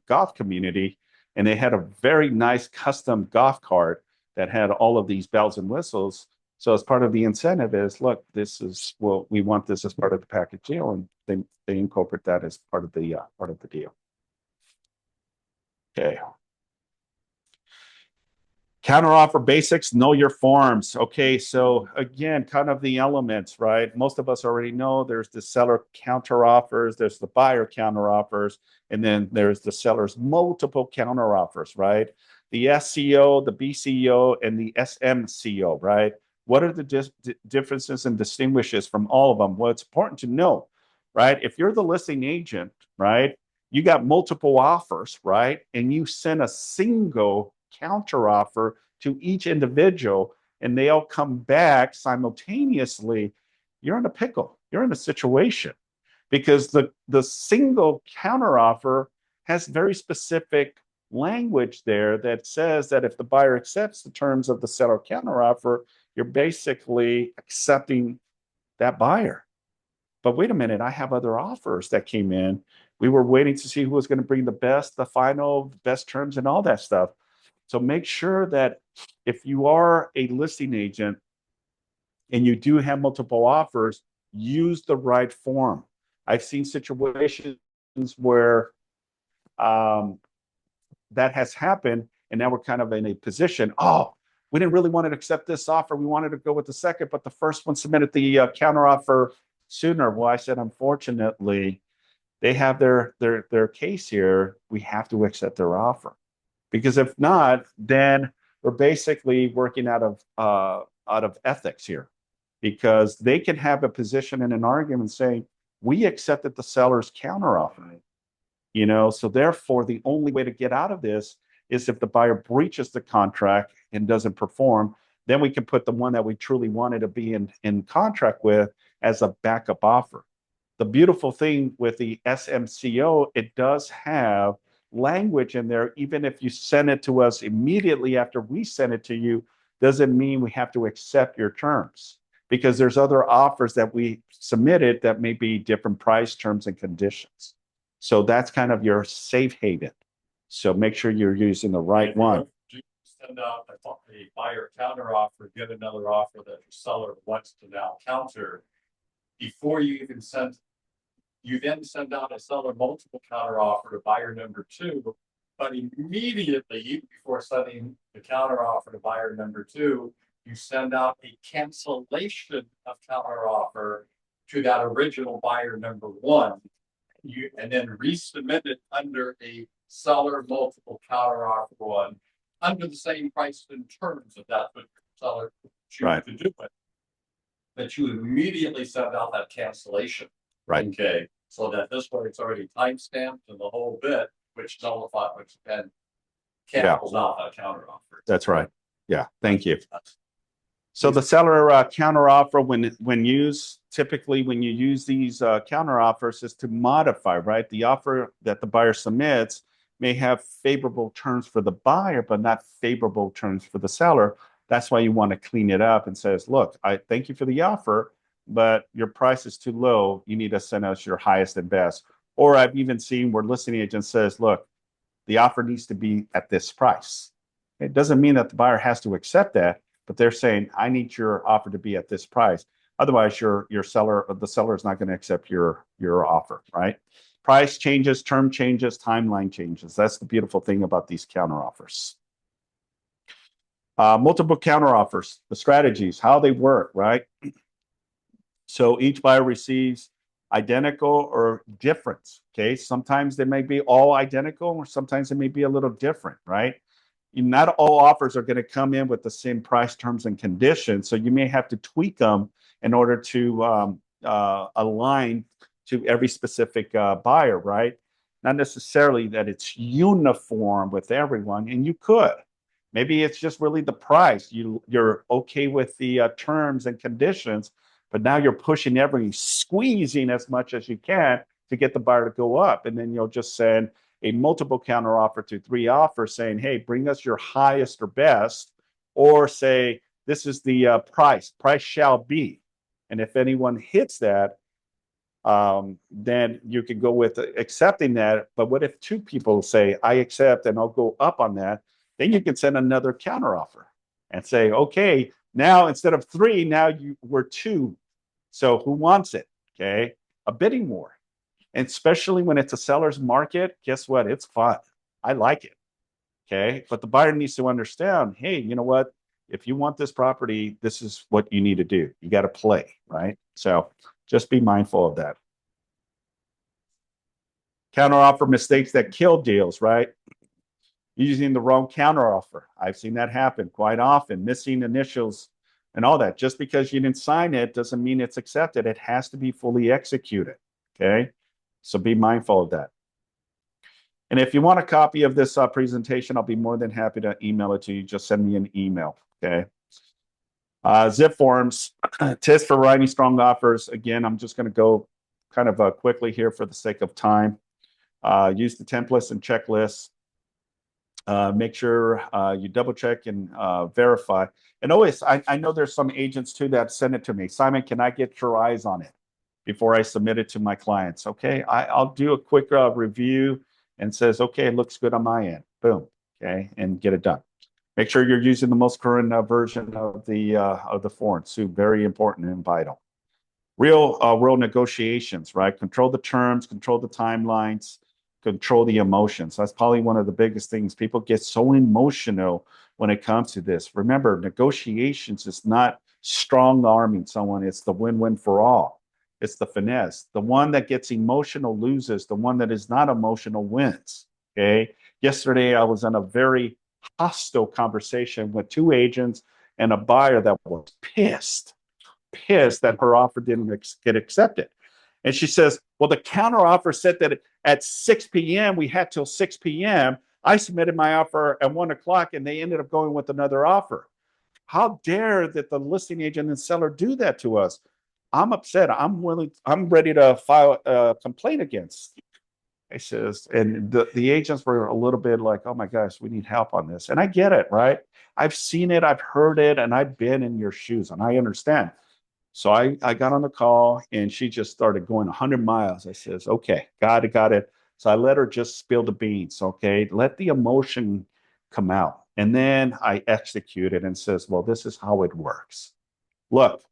golf community. And they had a very nice custom golf cart that had all of these bells and whistles. So as part of the incentive is, look, we want this as part of the package deal, and they incorporate that as part of the deal. Okay. Counteroffer basics, know your forms. Okay, so again, kind of the elements, right? Most of us already know there's the seller counteroffers, there's the buyer counteroffers, and then there's the seller's multiple counteroffers, right? The SCO, the BCO, and the SMCO, right? What are the differences and distinguishes from all of them? Well, it's important to know, right? If you're the listing agent, right, you got multiple offers, right? And you send a single counteroffer to each individual and they all come back simultaneously, you're in a pickle. You're in a situation because the single counteroffer has very specific language there that says that if the buyer accepts the terms of the seller counteroffer, you're basically accepting that buyer. But wait a minute, I have other offers that came in. We were waiting to see who was going to bring the final best terms and all that stuff. So make sure that if you are a listing agent and you do have multiple offers, use the right form. I've seen situations where that has happened, and now we're kind of in a position, we didn't really want to accept this offer. We wanted to go with the second, but the first one submitted the counteroffer sooner. Well, I said, unfortunately, they have their case here. We have to accept their offer. Because if not, then we're basically working out of ethics here, because they can have a position in an argument saying, we accepted the seller's counteroffer, so therefore the only way to get out of this is if the buyer breaches the contract and doesn't perform, then we can put the one that we truly wanted to be in contract with as a backup offer. the beautiful thing with the SMCO, it does have language in there. Even if you send it to us immediately after we send it to you, doesn't mean we have to accept your terms, because there's other offers that we submitted that may be different price, terms, and conditions. So that's kind of your safe haven. So make sure you're using the right one. Do you send out a buyer counter offer, get another offer that your seller wants to now counter before you even send. You then send out a seller multiple counter offer to buyer number 2, but immediately before sending the counter offer to buyer number 2, you send out a cancellation of counter offer to that original buyer number 1. And then resubmit it under a seller multiple counter offer 1 under the same price and terms of that seller choose to do it. But you immediately send out that cancellation. Right. Okay. So that this way it's already time stamped and the whole bit, which nullifies, which then cancels out that counter offer. That's right. Yeah. Thank you. So the seller counter offer, when used, typically when you use these counter offers, is to modify, right? The offer that the buyer submits may have favorable terms for the buyer, but not favorable terms for the seller. That's why you want to clean it up and says, look, I thank you for the offer, but your price is too low. You need to send us your highest and best. Or I've even seen where listing agent says, look, the offer needs to be at this price. It doesn't mean that the buyer has to accept that, but they're saying, I need your offer to be at this price. Otherwise, the seller is not going to accept your offer, right? Price changes, term changes, timeline changes. That's the beautiful thing about these counter offers. Multiple counter offers, the strategies, how they work, right? So each buyer receives identical or different. Okay, sometimes they may be all identical, or sometimes they may be a little different, right? Not all offers are going to come in with the same price, terms, and conditions. So you may have to tweak them in order to align to every specific buyer, right? Not necessarily that it's uniform with everyone, and you could. Maybe it's just really the price. You're okay with the terms and conditions, but now you're pushing everything, squeezing as much as you can to get the buyer to go up. And then you'll just send a multiple counter offer to 3 offers saying, hey, bring us your highest or best, or say, this is the price shall be. And if anyone hits that, then you could go with accepting that. But what if 2 people say, I accept and I'll go up on that? Then you can send another counter offer and say, okay, now instead of 3, now we're 2. So who wants it? Okay, a bidding war. And especially when it's a seller's market, guess what? It's fun. I like it. Okay, but the buyer needs to understand, hey, you know what? If you want this property, this is what you need to do. You got to play, right? So just be mindful of that. Counteroffer mistakes that kill deals, right? Using the wrong counteroffer. I've seen that happen quite often, missing initials and all that. Just because you didn't sign it doesn't mean it's accepted. It has to be fully executed, okay? So be mindful of that. And if you want a copy of this presentation, I'll be more than happy to email it to you. Just send me an email, okay? Zip forms, tips for writing strong offers. Again, I'm just going to go kind of quickly here for the sake of time. Use the templates and checklists. Make sure you double check and verify. And always, I know there's some agents too that send it to me. Simon, can I get your eyes on it before I submit it to my clients? Okay, I'll do a quick review and says, okay, it looks good on my end. Boom, okay, and get it done. Make sure you're using the most current version of the form. So very important and vital. Real world negotiations, right? Control the terms, control the timelines, control the emotions. That's probably one of the biggest things. People get so emotional when it comes to this. Remember, negotiations is not strong arming someone. It's the win-win for all. It's the finesse. The one that gets emotional loses. The one that is not emotional wins. Okay. Yesterday, I was in a very hostile conversation with 2 agents and a buyer that was pissed that her offer didn't get accepted. And she says, well, the counter offer said that at 6 p.m., we had till 6 p.m. I submitted my offer at 1 o'clock and they ended up going with another offer. How dare that the listing agent and seller do that to us? I'm upset. I'm ready to file a complaint against. I says, and the agents were a little bit like, oh my gosh, we need help on this. And I get it, right? I've seen it, I've heard it, and I've been in your shoes, and I understand. So I got on the call and she just started going 100 miles. I says, okay, got it, got it. So I let her just spill the beans. Okay. Let the emotion come out. And then I executed and says, well, this is how it works. Look,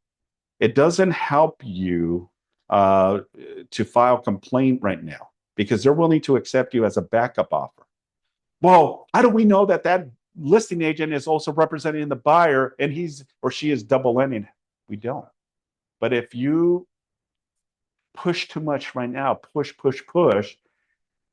it doesn't help you to file complaint right now because they're willing to accept you as a backup offer. Well, how do we know that that listing agent is also representing the buyer and he's or she is double ending? We don't. But if you push too much right now, push,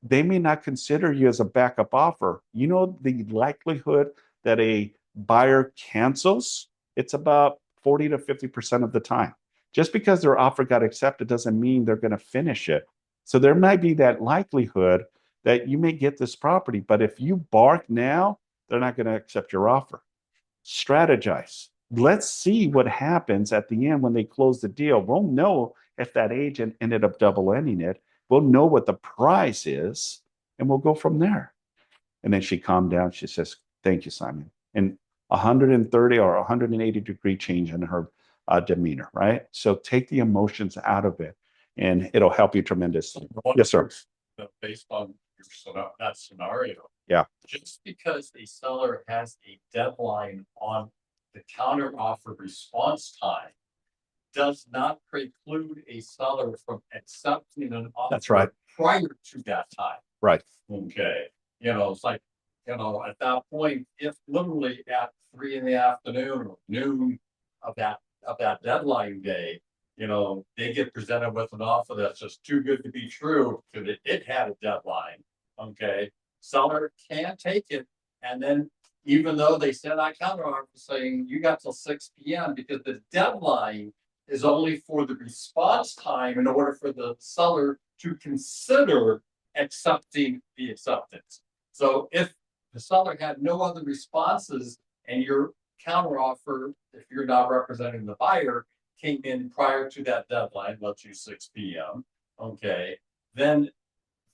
they may not consider you as a backup offer. You know, the likelihood that a buyer cancels, it's about 40 to 50% of the time. Just because their offer got accepted doesn't mean they're going to finish it. So there might be that likelihood that you may get this property, but if you bark now, they're not going to accept your offer. Strategize. Let's see what happens at the end when they close the deal. We'll know if that agent ended up double ending it. We'll know what the price is, and we'll go from there. And then she calmed down. She says, thank you, Simon. And 130 or 180-degree change in her demeanor, right? So take the emotions out of it, and it'll help you tremendously. Yes, sir. Based on that scenario. Yeah. Just because a seller has a deadline on the counter offer response time does not preclude a seller from accepting an offer. That's right. Prior to that time. Right. Okay. It's like, at that point, if literally at 3 p.m. or noon of that deadline day, they get presented with an offer that's just too good to be true because it had a deadline. Okay. Seller can't take it. And then even though they send out counter offer saying you got till 6 p.m. because the deadline is only for the response time in order for the seller to consider accepting the acceptance. So if the seller had no other responses and your counter offer, if you're not representing the buyer, came in prior to that deadline, let's use 6 p.m. Okay, then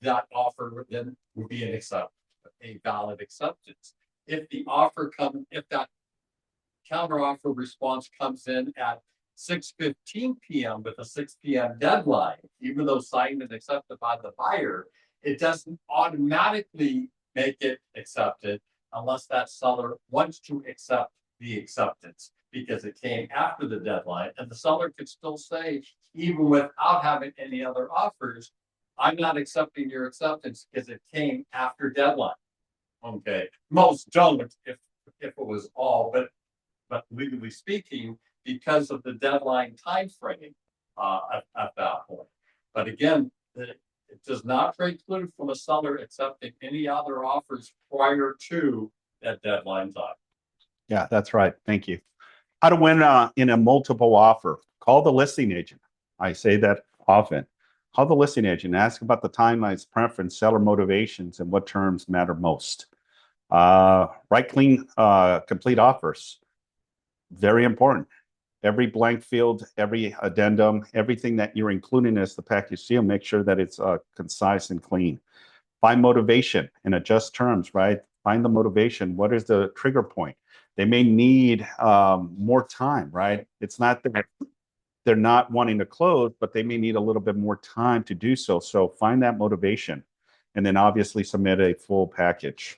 that offer then would be a valid acceptance. If that counter offer response comes in at 6:15 p.m. with a 6 p.m. deadline, even though signed and accepted by the buyer, it doesn't automatically make it accepted unless that seller wants to accept the acceptance because it came after the deadline. And the seller could still say, even without having any other offers, I'm not accepting your acceptance because it came after deadline. Okay, most don't if it was all, but legally speaking, because of the deadline time frame at that point. But again, it does not preclude from a seller accepting any other offers prior to that deadline time. Yeah, that's right. Thank you. How to win in a multiple offer. Call the listing agent. I say that often. Call the listing agent. Ask about the timelines, preference, seller motivations, and what terms matter most. Write clean, complete offers. Very important. Every blank field, every addendum, everything that you're including as the package deal, make sure that it's concise and clean. Find motivation and adjust terms, right? Find the motivation. What is the trigger point? They may need more time, right? It's not that they're not wanting to close, but they may need a little bit more time to do so. So find that motivation and then obviously submit a full package.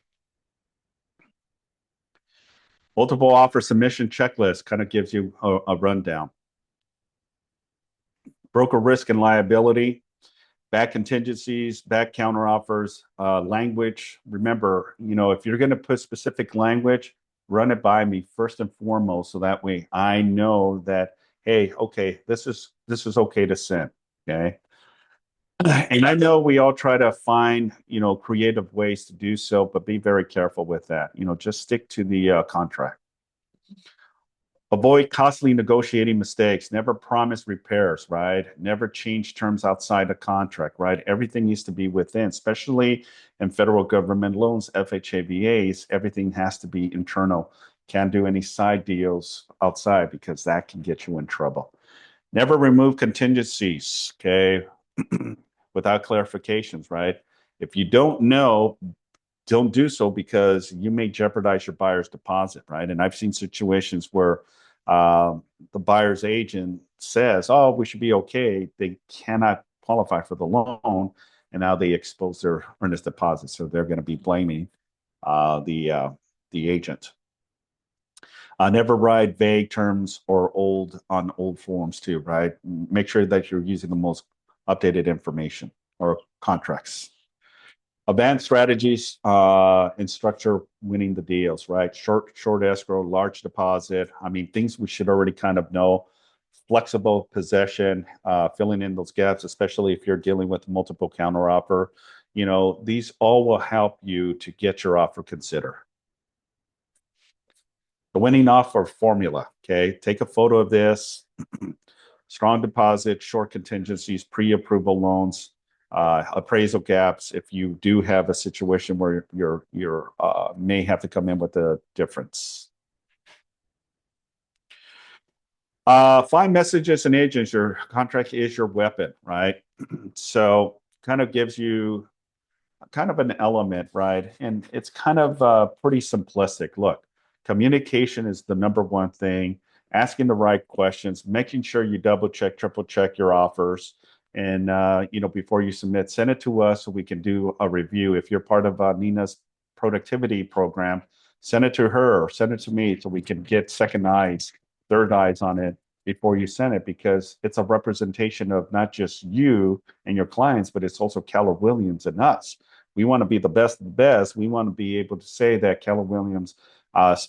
Multiple offer submission checklist kind of gives you a rundown. Broker risk and liability, back contingencies, back counteroffers, language. Remember, if you're going to put specific language, run it by me first and foremost, so that way I know that, hey, okay, this is okay to send. Okay. And I know we all try to find, creative ways to do so, but be very careful with that. Just stick to the contract. Avoid costly negotiating mistakes. Never promise repairs, right? Never change terms outside the contract, right? Everything needs to be within, especially in federal government loans, FHA/VAs. Everything has to be internal. Can't do any side deals outside because that can get you in trouble. Never remove contingencies, okay, without clarifications, right? If you don't know, don't do so because you may jeopardize your buyer's deposit, right? And I've seen situations where the buyer's agent says, "Oh, we should be okay." They cannot qualify for the loan, and now they expose their earnest deposit, so they're going to be blaming the agent. Never write vague terms or old forms too, right? Make sure that you're using the most updated information or contracts. Advanced strategies and structure winning the deals, right? Short escrow, large deposit. I mean, things we should already kind of know. Flexible possession, filling in those gaps, especially if you're dealing with multiple counteroffer. You know, these all will help you to get your offer considered. The winning offer formula, okay? Take a photo of this. Strong deposit, short contingencies, pre-approval loans, appraisal gaps. If you do have a situation where you're may have to come in with a difference. Find messages and agents. Your contract is your weapon, right? So kind of gives you kind of an element, right? And it's kind of pretty simplistic. Look, communication is the number one thing. Asking the right questions, making sure you double check, triple check your offers, and before you submit, send it to us so we can do a review. If you're part of Nina's productivity program, send it to her or send it to me so we can get second eyes, third eyes on it before you send it, because it's a representation of not just you and your clients, but it's also Keller Williams and us. We want to be the best of the best. We want to be able to say that Keller Williams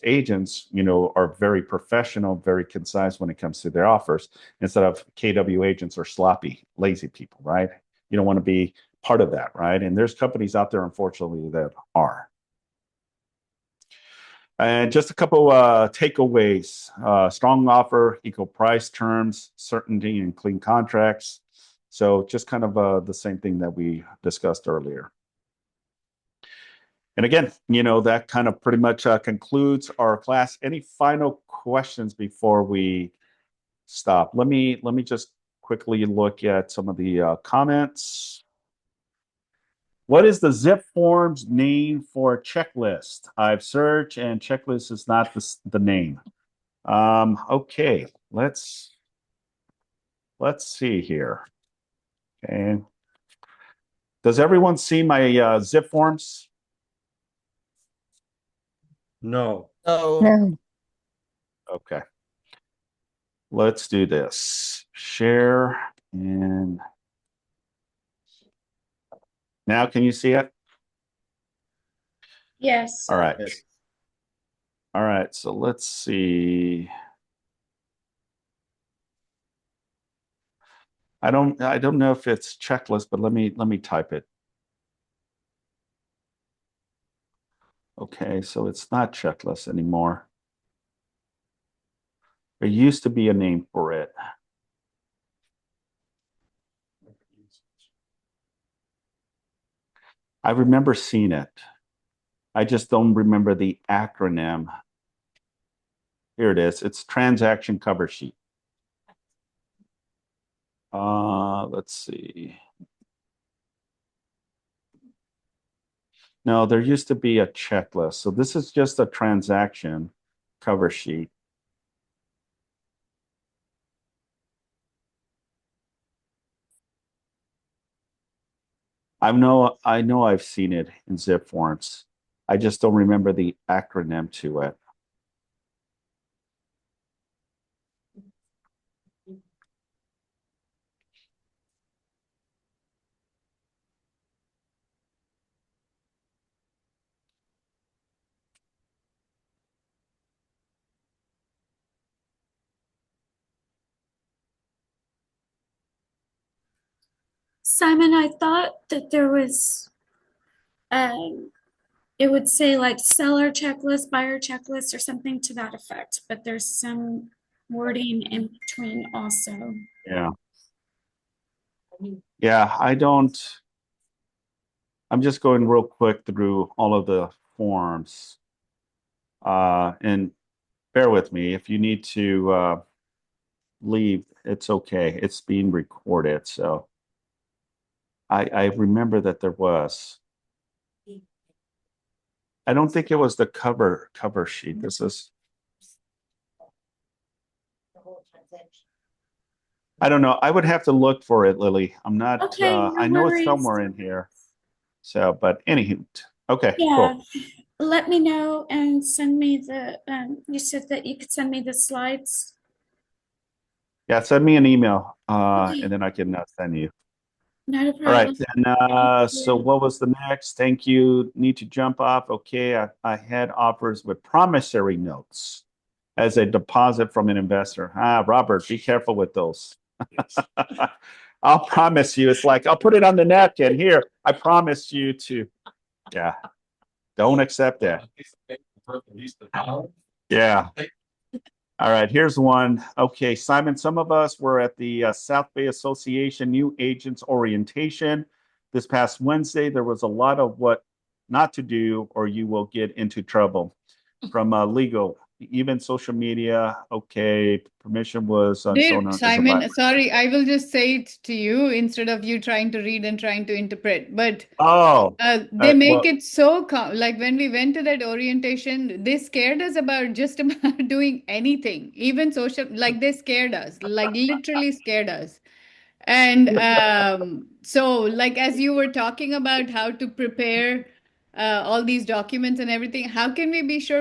agents, are very professional, very concise when it comes to their offers, instead of KW agents or sloppy, lazy people, right? You don't want to be part of that, right? And there's companies out there, unfortunately, that are. And just a couple takeaways. Strong offer, equal price terms, certainty, and clean contracts. So just kind of the same thing that we discussed earlier. And again, that kind of pretty much concludes our class. Any final questions before we stop? Let me just quickly look at some of the comments. What is the zip forms name for checklist? I've searched and checklist is not the name. Okay, let's see here. Okay. Does everyone see my zip forms? No. No. Okay. Let's do this. Share and now can you see it? Yes. All right. Yes. All right. So let's see. I don't know if it's checklist, but let me type it. Okay, so it's not checklist anymore. There used to be a name for it. I remember seeing it. I just don't remember the acronym. Here it is. It's transaction cover sheet. Let's see. No, there used to be a checklist. So this is just a transaction cover sheet. I know I've seen it in zip forms. I just don't remember the acronym to it. Simon, I thought that there was, it would say like seller checklist, buyer checklist, or something to that effect, but there's some wording in between also. Yeah. Yeah, I'm just going real quick through all of the forms. And bear with me if you need to leave, it's okay. It's being recorded. So I remember that there was. I don't think it was the cover sheet. This is. I don't know. I would have to look for it, Lily. I'm not. Okay, no I know it's worries. somewhere in here. So, but anywho, okay, Yeah, cool. let me know and send me the, you said that you could send me the slides. Yeah, send me an email, Okay. and then I can send you. Not a All right, problem. then. So you. what was the next? Thank you. Need to jump off. Okay, I had offers with promissory notes as a deposit from an investor. Robert, be careful with those. I'll promise you. It's like I'll put it on the napkin here. I promise you to. Yeah, don't accept that. Yeah. All right, here's one. Okay, Simon, some of us were at the South Bay Association New Agents Orientation this past Wednesday. There was a lot of what not to do, or you will get into trouble from legal, even social media. Okay, permission was Dear shown as a Simon, violation. sorry, I will just say it to you instead of you trying to read and trying to interpret. But Oh, they make well, it so like when we went to that orientation, they scared us about just about doing anything, even social. Like they scared us, like literally scared us. And so, like as you were talking about how to prepare all these documents and everything, how can we be sure